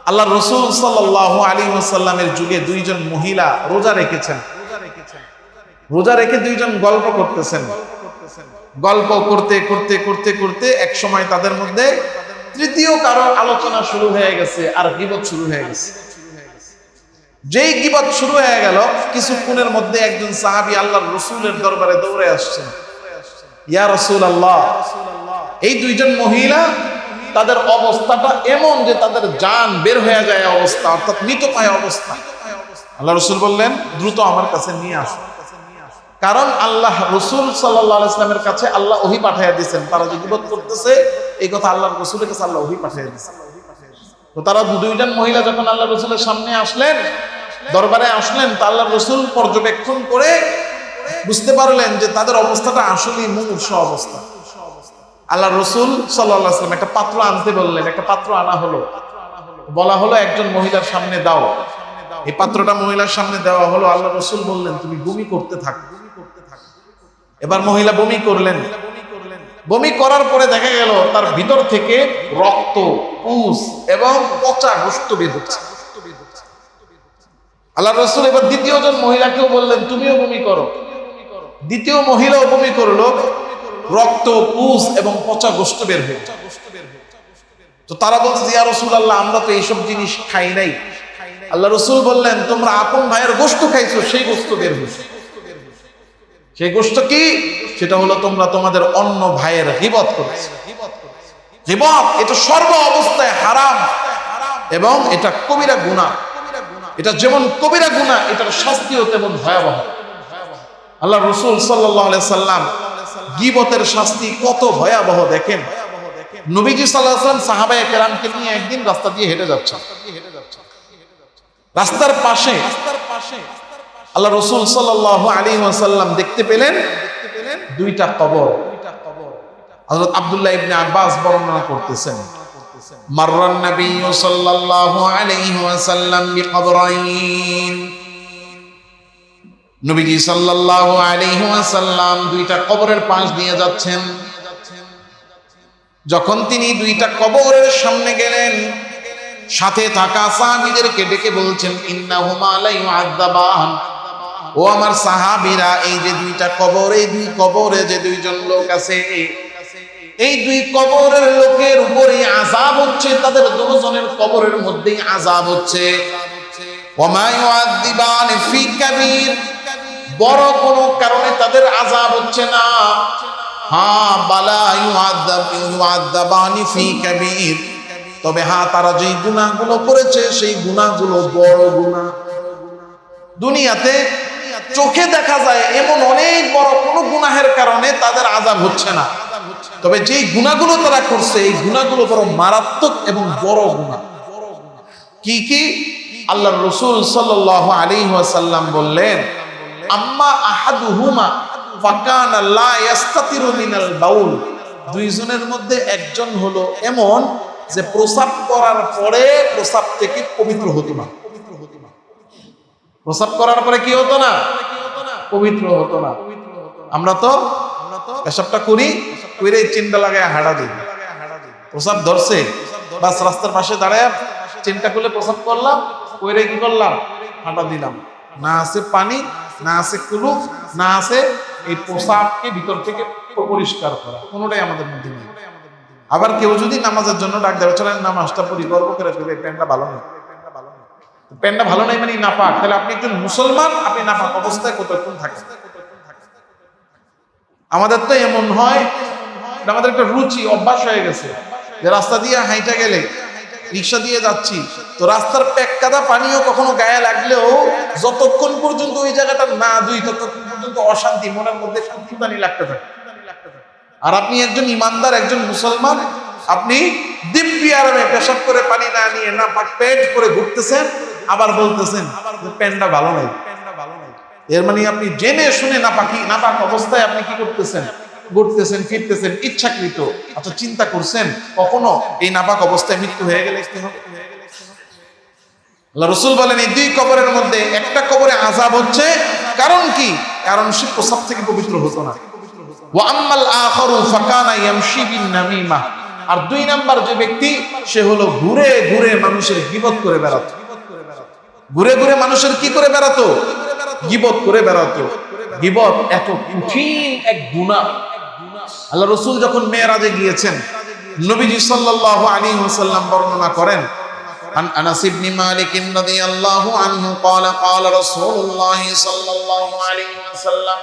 আল্লাহর রাসূল সাল্লাল্লাহু আলাইহি ওয়াসাল্লামের যুগে দুইজন মহিলা রোজা রেখেছেন। রোজা রেখে দুইজন গল্প করতেছেন। গল্প করতে করতে করতে করতে এক সময় তাদের মধ্যে তৃতীয় কারো আলোচনা শুরু হয়ে গেছে, আর গীবত শুরু হয়ে গেছে। যেই গীবত শুরু হয়ে গেল, কিছুক্ষণের মধ্যে একজন সাহাবী আল্লাহর রাসূলের দরবারে দৌড়ে আসছেন, ইয়া রাসূলুল্লাহ, এই দুইজন মহিলা তাদের অবস্থাটা এমন যে তাদের জান বের হয়ে যায় অবস্থা, অর্থাৎ মৃতপ্রায় অবস্থা। আল্লাহ রাসূল বললেন, দ্রুত আমার কাছে নিয়ে আসো। কারণ আল্লাহ রাসূল সাল্লাল্লাহু আলাইহি ওয়াসাল্লামের কাছে আল্লাহ ওহী পাঠিয়ে দিয়েছেন, তারা যে গীবত করতেছে এই কথা আল্লাহর রাসূলের কাছে আল্লাহ ওহী পাঠিয়ে দিয়েছেন। তো তারা দুইজন মহিলা যখন আল্লাহ রাসূলের সামনে আসলেন, দরবারে আসলেন, তা আল্লাহর রাসূল পর্যবেক্ষণ করে বুঝতে পারলেন যে তাদের অবস্থাটা আসলেই মুমূর্ষু অবস্থা। আল্লাহর রাসূল সাল্লাল্লাহু আলাইহি ওয়াসাল্লাম একটা পাত্র আনতে বললেন, একটা পাত্র আনা হলো, বলা হলো একজন মহিলার সামনে দাও। এই পাত্রটা মহিলার সামনে দেওয়া হলো। আল্লাহর রাসূল বললেন, তুমি বমি করতে থাকো। এবার মহিলা বমি করলেন। বমি করার পরে দেখা গেল তার ভিতর থেকে রক্ত, পুষ এবং পচা গোশত বের হচ্ছে। আল্লাহর রাসূল এবার দ্বিতীয় জন মহিলাকেও বললেন, তুমিও বমি করো। দ্বিতীয় মহিলাও বমি করলো, রক্ত, পুষ এবং পচা গোশত বের হয়ে। তো তারা বলছে, ইয়া রাসূলুল্লাহ, আমরা তো এইসব জিনিস খাই নাই। আল্লাহ রাসূল বললেন, তোমরা আপন ভাইয়ের গোশত খাইছো, সেই গোশত বের হয়েছে। সেই গোশত কি? সেটা হলো তোমরা তোমাদের অন্য ভাইয়ের গীবত করেছো। গীবত এটা সর্ব অবস্থায় হারাম এবং এটা কবিরা গুনাহ। এটা যেমন কবিরা গুনাহ, এটার শাস্তিও তেমন ভয়াবহ। আল্লাহ রাসূল সাল্লাল্লাহু আলাইহি সাল্লাম গীবতের শাস্তি কত ভয়াবহ দেখেন। নবীজি সাল্লাল্লাহু আলাইহি ওয়াসাল্লাম সাহাবায়ে কেরামকে নিয়ে একদিন রাস্তা দিয়ে হেঁটে যাচ্ছেন। রাস্তার পাশে আল্লাহ রাসূল সাল্লাল্লাহু আলাইহি ওয়াসাল্লাম দেখতে পেলেন দুইটা কবর। হযরত আব্দুল্লাহ ইবনে আব্বাস বর্ণনা করতেছেন, মাররান নবী সাল্লাল্লাহু আলাইহি ওয়াসাল্লাম বিকবরাইন। নবীজি সাল্লাল্লাহু আলাইহি ওয়াসাল্লাম দুইটা কবরের পাশ দিয়ে যাচ্ছেন। যখন তিনি দুইটা কবরের সামনে গেলেন, সাথে থাকা সাহাবীদেরকে ডেকে বলছেন, ইন্নাহুমা লা ইউআযাবান, ও আমার সাহাবীরা, এই যে দুইটা কবর, এই দুই কবরে যে দুইজন লোক আছে, এই দুই কবরের লোকের উপরে আযাব হচ্ছে, তাদের দুজনের কবরের মধ্যেই আযাব হচ্ছে। ওয়া মা ইউআযিবান ফি কাবীর, বড় কোনো কারণে তাদের আযাব হচ্ছে না। হ্যাঁ, বালা ইউআযাবানি ফি কাবীর, তবে হ্যাঁ, তারা যেই গুনাহগুলো করেছে সেই গুনাহগুলো বড় গুনাহ। দুনিয়াতে চোখে দেখা যায় এমন অনেক বড় কোনো গুনাহের কারণে তাদের আযাব হচ্ছে না, তবে যেই গুনাহগুলো তারা করছে এই গুনাহগুলো বড় মারাত্মক এবং বড় গুনাহ। কি কি? আল্লাহর রাসূল সাল্লাল্লাহু আলাইহি ওয়াসাল্লাম বললেন, আম্মা আহাদুহুমা ফাকানা লা ইস্তাতিরু মিনাল বাউল, দুইজনের মধ্যে একজন হলো এমন যে প্রস্রাব করার পরে প্রস্রাব থেকে পবিত্র হতো না। প্রস্রাব করার পরে কি হতো না? পবিত্র হতো না। আমরা তো পেশাবটা করি, কইরে চিন্তা লাগায় হাঁটা দিই। প্রস্রাব ধরছে, বাস রাস্তার পাশে দাঁড়ায় চিন্তা করলে প্রস্রাব করলাম, কইরে কি করলাম? হাঁটা দিলাম। না আছে পানি, না আছে কুলুপ, না আছে এই প্রস্রাবকে ভিতর থেকে পরিষ্কার করা, কোনোটাই আমাদের মধ্যে নেই। আবার কেউ যদি নামাজের জন্য ডাক দেবে, চলেন নামাজটা পরিকল্প করে ফেলে, প্যান্টটা ভালো নেই, প্যান্টটা ভালো নেই মানে নাপাক, তাহলে আপনি একজন মুসলমান, আপনি নাপাক অবস্থায় কতক্ষণ থাকেন? আমাদের তো এমন হয়, আমাদের একটা রুচি অভ্যাস হয়ে গেছে যে রাস্তা দিয়ে হাইটা গেলে, রিক্সা দিয়ে যাচ্ছি তো রাস্তার প্যাক কাদা পানিও কখনো গায়ে লাগলেও যতক্ষণ পর্যন্ত ওই জায়গাটা না ধুই ততক্ষণ পর্যন্ত অশান্তি মনের মধ্যে কুটকুটানি লাগতে থাকে। আর আপনি একজন ইমানদার, একজন মুসলমান, আপনি দিব্যি আরামে পেশাব করে পানি না নিয়ে না পাক পেট করে ঘুরতেছেন, আবার বলতেছেন প্যান্টটা ভালো নাই। এর মানে আপনি জেনে শুনে নাপাক অবস্থায় আপনি কি করতেছেন? ঘুরতেছেন, ফিরতেছেন ইচ্ছাকৃত। আচ্ছা, চিন্তা করছেন কখনো এই নাপাক অবস্থায় মৃত্যু হয়ে গেলে কি হবে? আল্লাহ রাসূল বলেন, এই দুই কবরের মধ্যে একটা কবরে আযাব হচ্ছে, কারণ কি? কারণ সে প্রস্রাব থেকে পবিত্র হতো না। ওয়া আম্মাল আখারু ফাকানা ইয়ামশি বিন নামিমা, আর দুই নাম্বার যে ব্যক্তি, সে হলো ঘুরে ঘুরে মানুষের গীবত করে বেড়াতো। ঘুরে ঘুরে মানুষের কি করে বেড়াতো? গীবত করে বেড়াতো। গীবত এত কঠিন এক গুনাহ। আল্লাহ রাসূল যখন মেরাজে গিয়েছেন, নবীজি সাল্লাল্লাহু আলাইহি ওয়াসাল্লাম বর্ণনা করেন, عن أنس بن مالك رضي الله عنه قال قال رسول الله صلى الله عليه وسلم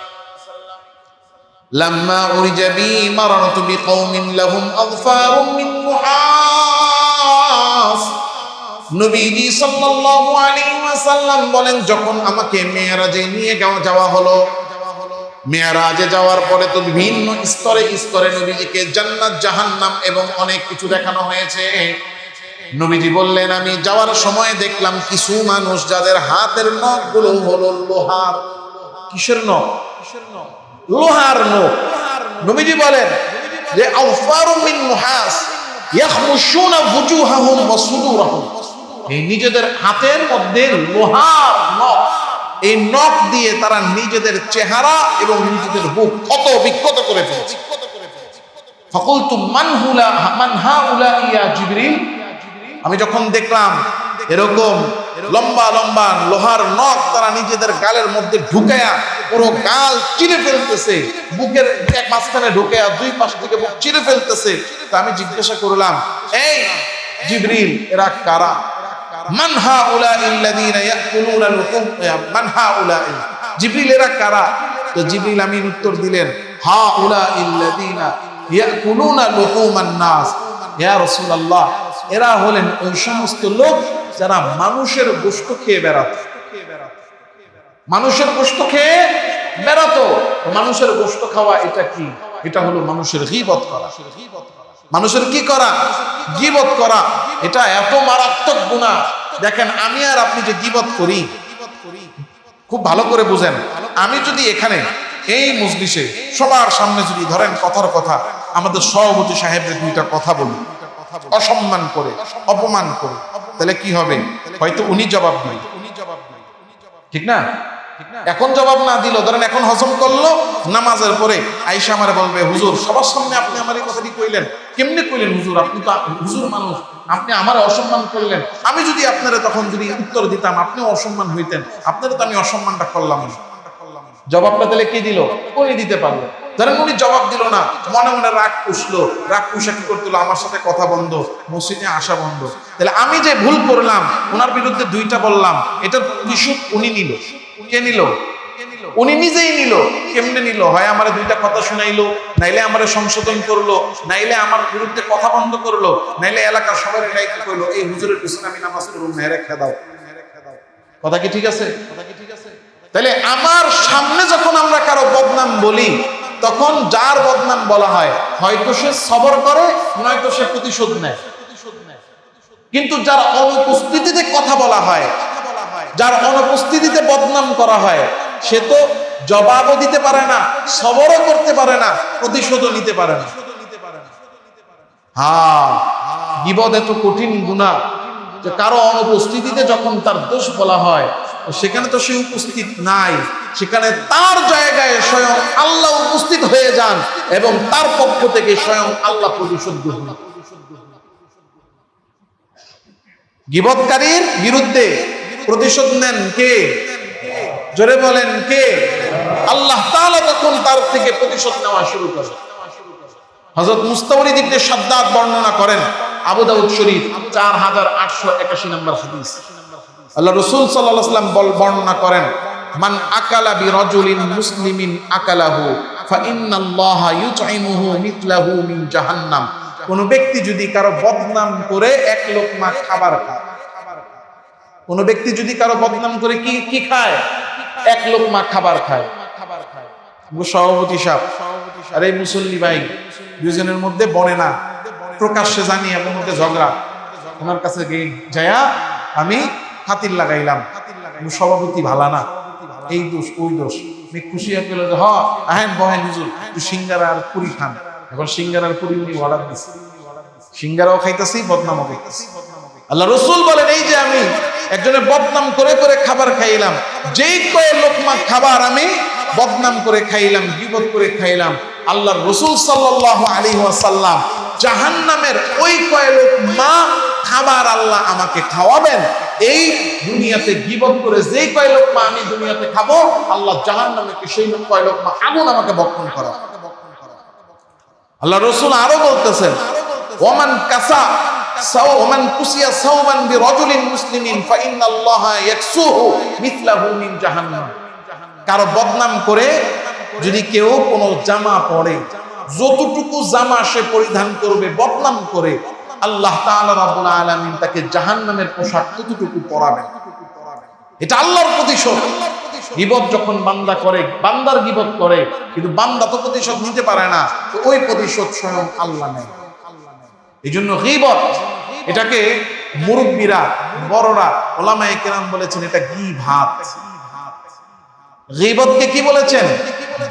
لما عرج بي مررت بقوم لهم أظفار من نحاس। নবীজি সাল্লাল্লাহু আলাইহি ওয়াসাল্লাম বলেন, যখন আমাকে মেরাজে নিয়ে যাওয়া হলো, মেরাজে যাওয়ার পরে তো বিভিন্ন স্তরে স্তরে নবীজিকে জান্নাত, জাহান্নাম এবং অনেক কিছু দেখানো হয়েছে। নবীজি বললেন, আমি যাওয়ার সময় দেখলাম কিছু মানুষ যাদের হাতের নখগুলো হলো লোহার। কিসের নখ? লোহার নখ। নবীজি বলেন যে আওফারু মিন নুহাস ইয়াখমুশুনা ফুজুহাহুম ওয়া সুদুরহুম, এই নিজেদের হাতের মধ্যে লোহার নখ, এই নখ দিয়ে তারা নিজেদের চেহারা এবং নিজেদের বুক ক্ষত বিক্ষত করে ফেলেছে। ফাকুলতু মান হাউলা ইয়া জিবরিল, আমি যখন দেখলাম এরকম লম্বা লম্বা লোহার নখ তারা নিজেদের গালের মধ্যে ঢুকায়া পুরো গাল চিরে ফেলতেছে, বুকের এক মাঝখানে ঢুকায়া দুই পাশ থেকে বুক চিরে ফেলতেছে, তা আমি জিজ্ঞাসা করলাম, এই জিবরিল, এরা কারা? মান হাউলা ইল্লাযীনা ইয়াকুলুনা লুহুম, মান হাউলা, জিবরিল এরা কারা? তো জিবরিল আমিন উত্তর দিলেন, হাউলা ইল্লাযীনা ইয়াকুলুনা লুহুমান নাস, ইয়া রাসূলুল্লাহ, এরা হলেন ওই সমস্ত লোক যারা মানুষের গোশত খেয়ে বেড়াতো। মানুষের গোশত খেয়ে বেড়াতো। মানুষের গোশত খাওয়া এটা কি? এটা হলো মানুষের গীবত করা। মানুষের কি করা? গীবত করা। এটা এত মারাত্মক গুনাহ। দেখেন, আমি আর আপনি যে গীবত করি, খুব ভালো করে বুঝেন, আমি যদি এখানে এই মজলিসে সবার সামনে যদি ধরেন কথার কথা আমাদের সভাপতি সাহেবের দুইটা কথা বলি, অসম্মান করে, অপমান করে, তাহলে কি হবে? হয়তো উনি জবাব দিবেন, ঠিক না? এখন জবাব না দিল, ধরেন এখন হজম করলো, নামাজের পরে আয়েশা আমারে বলবে, হুজুর সবার সামনে আপনি আমার এই কথাটি কইলেন, কেমনে কইলেন হুজুর? আপনি তো হুজুর মানুষ, আপনি আমারে অসম্মান করলেন। আমি যদি আপনারা তখন যদি উত্তর দিতাম, আপনিও অসম্মান হইতেন, আপনারা তো আমি অসম্মানটা করলাম না। জবাবটা তাহলে কি দিল? উনি দিতে পারলো। ধরেন উনি জবাব দিল না, মনে মনে রাগ পুষলো, রাগ পুষা কি করতে হলো? আমার সাথে কথা বন্ধ, মসজিদে আসা বন্ধ। তাহলে আমি যে ভুল করলাম, ওনার বিরুদ্ধে দুইটা বললাম, এটার প্রতিশোধ উনি নিল। কে নিল? উনি নিজেই নিল। কেমনে নিল? হয় আমারে দুইটা কথা শুনাইলো, নাইলে আমারে সংশোধন করলো, নাইলে আমার বিরুদ্ধে কথা বন্ধ করলো, নাইলে এলাকার সবাই ডাইকে কইলো, এই হুজুরের পিছনে আমি নামাজ পড়ব, মেরে খেয়ে দাও। কথা কি ঠিক আছে? তাহলে আমার সামনে যখন আমরা কারো বদনাম বলি, তখন যার বদনাম বলা হয়, হয়তো সে সবর করে, নয়তো সে প্রতিশোধ নেয়। কিন্তু যার অনুপস্থিতিতে কথা বলা হয়, যার অনুপস্থিতিতে বদনাম করা হয়, সে তো জবাবও দিতে পারে না, সবরও করতে পারে না, প্রতিশোধও নিতে পারে না। হ্যাঁ, গীবত এত কঠিন গুনাহ যে কারো অনুপস্থিতিতে যখন তার দোষ বলা হয়, সেখানে তো সে উপস্থিত নাই, সেখানে তার জায়গায় স্বয়ং আল্লাহ উপস্থিত হয়ে যান এবং তার পক্ষ থেকে স্বয়ং আল্লাহ প্রতিশোধ গ্রহণ। গীবতকারীর বিরুদ্ধে প্রতিশোধ নেন কে? জোরে বলেন কে? আল্লাহ তাআলা তখন তার থেকে প্রতিশোধ নেওয়া শুরু করেন। হযরত মুস্তাওরিদ ইবনে শাদ্দাদ বর্ণনা করেন, আবু দাউদ শরীফ 4881 নম্বর হাদিস। আল্লাহ রাসূল সাল্লাল্লাহু আলাইহি ওয়াসাল্লাম বর্ণনা করেন, মান আকালা বিরাজুলিন মুসলিমিন আকালাহু ফা ইন্নাল্লাহা ইউতঈমুহু মিথলাহু মিন জাহান্নাম। কোন ব্যক্তি যদি কারো বদনাম করে এক লোকমা খাবার খায়, কোন ব্যক্তি যদি কারো বদনাম করে কি খায়? এক লোকমা খাবার খায়। সভাপতি সাহেব আর এই মুসল্লি ভাই দুইজনের মধ্যে বনে না, প্রকাশ্যে জানি এমন মধ্যে ঝগড়া, ওনার কাছে গিয়ে যায়া আমি খাতির লাগাইলাম, সভাপতি ভালা না, এই দোষ ওই দোষ। খুশি হয়ে গেল যে হ্যাঁ বহেন হুজুর, একটু সিঙ্গারা আর পুরি খান। এখন সিঙ্গারা আর পুরি উনি অর্ডার দিচ্ছে, সিঙ্গারাও খাইতেছি, বদনামও খাইতেছি। আল্লাহ রাসূল বলেন, এই যে আমি একজনের বদনাম করে করে খাবার খাইলাম, যেই কয় লোকমা খাবার আমি বদনাম করে খাইলাম, গীবত করে খাইলাম, আল্লাহর রাসূল সাল্লাল্লাহু আলাইহি ওয়াসাল্লাম জাহান্নামের ওই কয় লোকমা খাবার আল্লাহ আমাকে খাওয়াবেন। এই দুনিয়াতে গীবত করে যেই কয় লোকমা আমি দুনিয়াতে খাবো, আল্লাহ জাহান্নামে সেই কয় লোকমা আগুন আমাকে ভক্ষণ করা। আল্লাহ রাসূল আরো বলতেছেন, ওমান কাসা ওমান কুসিয়া সাওবান বিরাজুলিন মুসলিমিন ফাইন্নাল্লাহা ইয়াকসুহু মিথলাহু মিন জাহান্নাম। কারো বদনাম করে যদি কেউ কোনো জামা পরে, যতটুকু জামা সে পরিধান করবে বদনাম করে, আল্লাহ তাআলা রাব্বুল আলামিন তাকে জাহান্নামের পোশাক ততটুকু পরাবেন। এটা আল্লাহর প্রতিশোধ। গীবত যখন বান্দা করে, বান্দার গীবত করে, কিন্তু বান্দা তো প্রতিশোধ নিতে পারে না, তো ওই প্রতিশোধ স্বয়ং আল্লাহ নেয়। এই জন্য গীবত, এটাকে মুরব্বীরা, বড়রা, উলামায়ে কেরাম বলেছেন এটা ঘি ভাত। গীবতকে কি বলেছেন?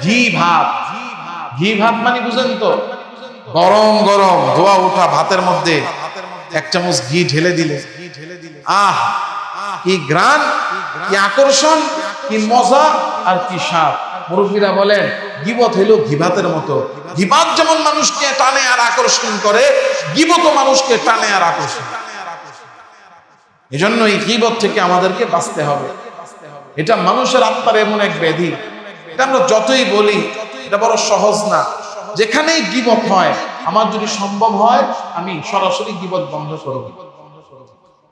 ঘি ভাত। ঘি ভাত মানে বুঝেন তো? গরম গরম ধোয়া ওঠা ভাতের মধ্যে এক চামচ ঘি ঢেলে দিলে, আহ কি ঘ্রাণ, কি আকর্ষণ, কি মজা আর কি স্বাদ। মুরব্বীরা বলেন গীবত হইল ঘি ভাতের মতো। ঘি ভাত যেমন মানুষকে টানে আর আকর্ষণ করে, গীবতও মানুষকে টানে আর আকর্ষণ। এজন্য এই গীবত থেকে আমাদেরকে বাঁচতে হবে। এটা মানুষের আত্মার এমন এক ব্যাধি, এটা আমরা যতই বলি এটা বড় সহজ না। যেখানেই গীবত হয়, আমার যদি সম্ভব হয় আমি সরাসরি গীবত বন্ধ করব।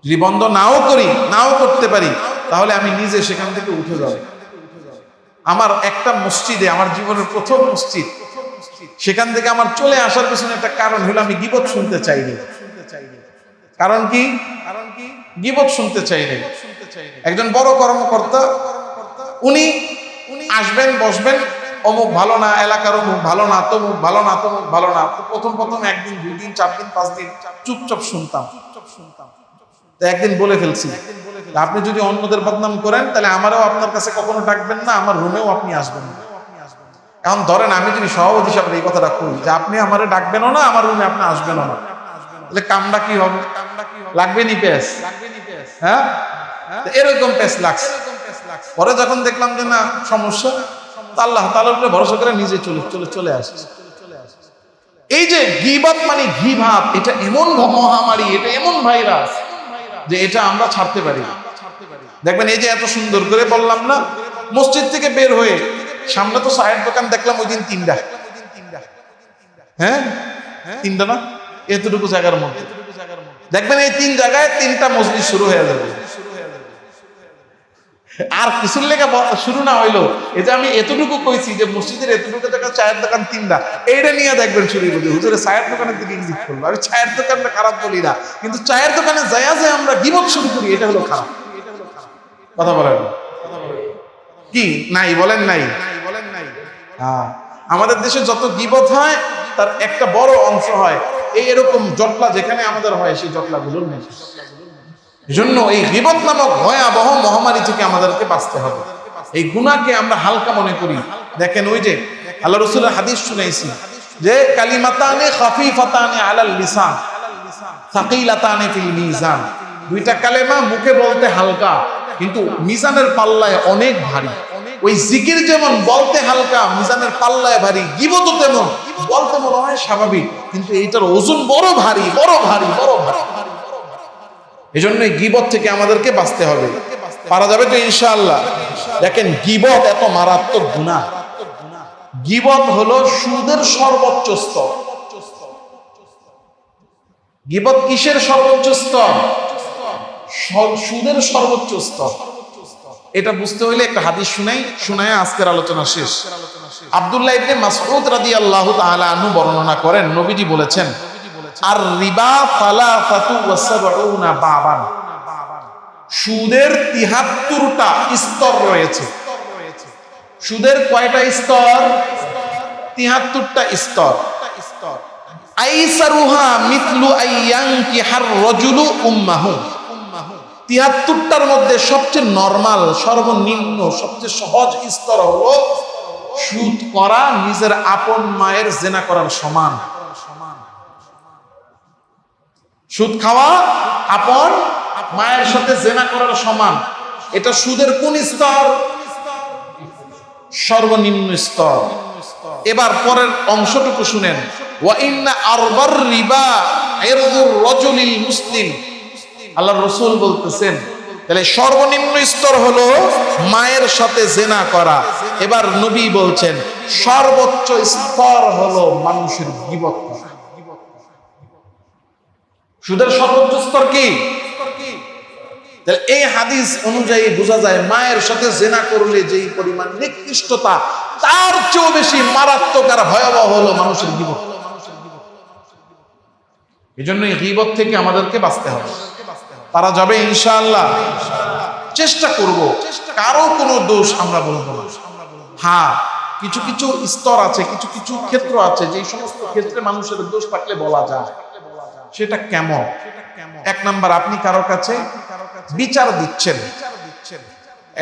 যদি বন্ধ নাও করি, নাও করতে পারি, তাহলে আমি নিজে সেখান থেকে উঠে যাব। আমার একটা মসজিদে, আমার জীবনের প্রথম মসজিদ, সেখান থেকে আমার চলে আসার পেছনে একটা কারণ হলো আমি গীবত শুনতে চাইনি। কারণ কি? গীবত শুনতে চাইনি। একজন বড় কর্মকর্তা, উনি আসবেন, বসবেন, অমুক ভালো না, এলাকার অমুক ভালো না, তমুক ভালো না, তমুক ভালো না। তো প্রথম একদিন, 2 দিন, 4 দিন, 5 দিন চুপচাপ শুনতাম। তো একদিন বলে ফেলছি, আপনি যদি অন্যদের বদনাম করেন তাহলে আমারও আপনার কাছে কখনো ডাকবেন না, আমার রুমেও আপনি আসবেন না। এখন ধরেন আমি যদি সভাপতি হিসাবে এই কথাটা করি যে আপনি আমারে ডাকবেনও না, আমার রুমে আপনি আসবেনও না, তাহলে কামটা কি হবে? লাগবে নি পেস? হ্যাঁ, এরকম পেস লাগছে। পরে যখন দেখলাম যে না সমস্যা, আল্লাহ তাআলার উপরে ভরসা করে নিজে চলে আসে। এই যে গীবত মানে ঘি ভাত, এটা এমন মহামারী, এটা এমন ভাইরাস যে এটা আমরা ছাড়তে পারি। দেখবেন এই যে এত সুন্দর করে বললাম না, মসজিদ থেকে বের হয়ে সামনে তো চায়ের দোকান দেখলাম ওই দিন 3টা। হ্যাঁ 3টা না, এতটুকু জায়গার মধ্যে দেখবেন এই 3 জায়গায় 3টা মসজিদ শুরু হয়ে যাবে। আর কিছুর লেগে শুরু না হইলো, এই যে আমি এতটুকু কইছি যে মসজিদের এতটুকু জায়গা চায়ের দোকান 3টা, এইটা নিয়ে দেখবেন শুরু করে হুজুরে চায়ের দোকানের দিকে ইঙ্গিত করলো। আমি চায়ের দোকানটা খারাপ বলি না, কিন্তু চায়ের দোকানে যায়া যে আমরা গীবত শুরু করি, এটা হলো খারাপ। কথা বলেন কি নাই? বলেন নাই? হ্যাঁ, আমাদের দেশে যত গীবত হয় তার একটা বড় অংশ হয় এরকম জটলা, যেখানে আমাদের হয় সেই জটলাগুলোর নেই। এজন্য এই গীবত নামক ভয়াবহ মহামারী থেকে আমাদেরকে বাঁচতে হবে। এই গুনাহকে আমরা হালকা মনে করি। দেখেন ওই যে আল্লাহ রাসূলের হাদিস শুনাইছি যে কালিমাতানে খাফিফাতানে আলাল লিসান সাকিলাতানে ফিল মিজান, 2টা কালেমা মুখে বলতে হালকা কিন্তু মিজানের পাল্লায় অনেক ভারী। ওই জিকির যেমন বলতে হালকা, মিজানের পাল্লায় ভারী, গীবতও তেমন বলতে মনে হয় স্বাভাবিক, কিন্তু এইটার ওজন বড় ভারী, বড় ভারী, বড় ভারী। এজন্য গীবত থেকে আমাদেরকে বাঁচতে হবে। পারা যাবে তো ইনশাআল্লাহ? দেখেন গীবত এত মারাত্মক গুনাহ। গীবত হলো সুদের সর্বোচ্চ স্তর। গীবত কিসের সর্বোচ্চ স্তর? সুদের সর্বোচ্চ স্তর। এটা বুঝতে হইলে একটা হাদিস শুনাই আজকের আলোচনা শেষ। আব্দুল্লাহ ইবনে মাসউদ রাদিয়াল্লাহু তাআলা আনহু বর্ণনা করেন, নবীজি বলেছেন আর রিবা সালাসাতু ওয়া সাবউনা বাবান, সুদের 73টা স্তর রয়েছে। সুদের কয়টা স্তর? 73টা স্তর। আইসারুহা মিথলু আইয়ানকিহার রাজুলু উম্মাহু, 73টার মধ্যে সবচেয়ে নরমাল, সর্বনিম্ন, সবচেয়ে সহজ স্তর হলো সুদ করা নিজের আপন মায়ের জেনা করার সমান। সুদ খাওয়া আপন মায়ের সাথে জেনা করার সমান। এটা সুদের কোন স্তর? সর্বনিম্ন স্তর। এবার পরের অংশটুকু শুনেন, ওয়া ইন্না আরবার রিবা ইরদুর রাজুলিল মুসলিম। আল্লাহর রাসূল বলতেছেন তাহলে সর্বনিম্ন স্তর হলো মায়ের সাথে জেনা করা। এবার নবী বলছেন সর্বোচ্চ স্তর হলো মানুষের গীবত করা। সুদের সর্বোচ্চ স্তর কি? তাহলে এই হাদিস অনুযায়ী বোঝা যায় মায়ের সাথে জেনা করলে যেই পরিমাণ নিকৃষ্টতা, তার চেয়েও বেশি মারাত্মক আর ভয়াবহ হলো মানুষের গীবত। এজন্য এই গীবত থেকে আমাদেরকে বাঁচতে হবে। পারা যাবে ইনশাআল্লাহ? চেষ্টা করব, কারো কোনো দোষ আমরা বলবো না। হ্যাঁ, কিছু কিছু স্তর আছে, কিছু কিছু ক্ষেত্র আছে যে সমস্ত ক্ষেত্রে মানুষের দোষ থাকলে বলা যায়। সেটা কেমন? 1 নাম্বার, আপনি কারো কাছে বিচার দিচ্ছেন,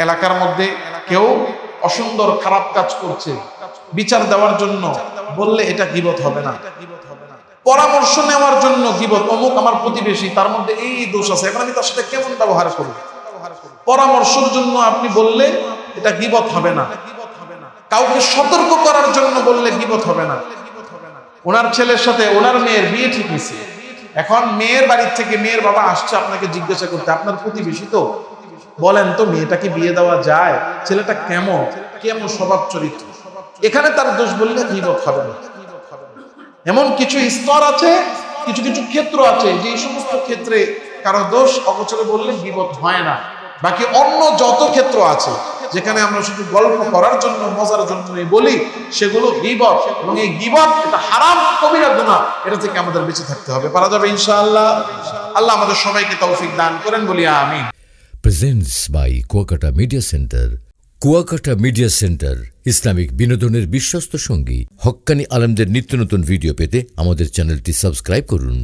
এলাকার মধ্যে কেউ অসুন্দর খারাপ কাজ করছে, বিচার দেওয়ার জন্য বললে এটা গীবত হবে না। পরামর্শ নেওয়ার জন্য গীবত, অমুক আমার প্রতিবেশী, তার মধ্যে এই দোষ আছে, এখন আমি তার সাথে কেমন ব্যবহার করব, পরামর্শের জন্য আপনি বললে এটা গীবত হবে না। কাউকে সতর্ক করার জন্য বললে গীবত হবে না। ওনার ছেলের সাথে ওনার মেয়ের বিয়ে ঠিক হয়েছে, এখন মেয়ের বাড়ির থেকে মেয়ের বাবা আসছে আপনাকে জিজ্ঞাসা করতে, আপনার প্রতিবেশী তো, বলেন তো মেয়েটাকে বিয়ে দেওয়া যায়, ছেলেটা কেমন কেমন স্বভাব চরিত্র, এখানে তার দোষ বললে গীবত হবে না। এমন কিছু স্তর আছে, কিছু কিছু ক্ষেত্র আছে যে সমস্ত ক্ষেত্রে কারো দোষ অগোচরে বললে গীবত হয় না। বাকি অন্য যত ক্ষেত্র আছে যেখানে আমরা শুধু গল্প করার জন্য, মজার জন্য বলি, সেগুলো গীবত। এবং এই গীবত এটা হারাম কবিরা গুনাহ, এটা থেকে আমাদের বেঁচে থাকতে হবে। পারা যাবে ইনশাআল্লাহ? আল্লাহ আমাদের সবাইকে তৌফিক দান করেন, বলি আমিন। Presents by Kuakata Media Center. Kuakata media centre Islamic বিনোদনের বিশ্বস্ত সঙ্গী। হক্কানি আলেমদের নিত্য নতুন ভিডিও পেতে আমাদের চ্যানেলটি সাবস্ক্রাইব করুন।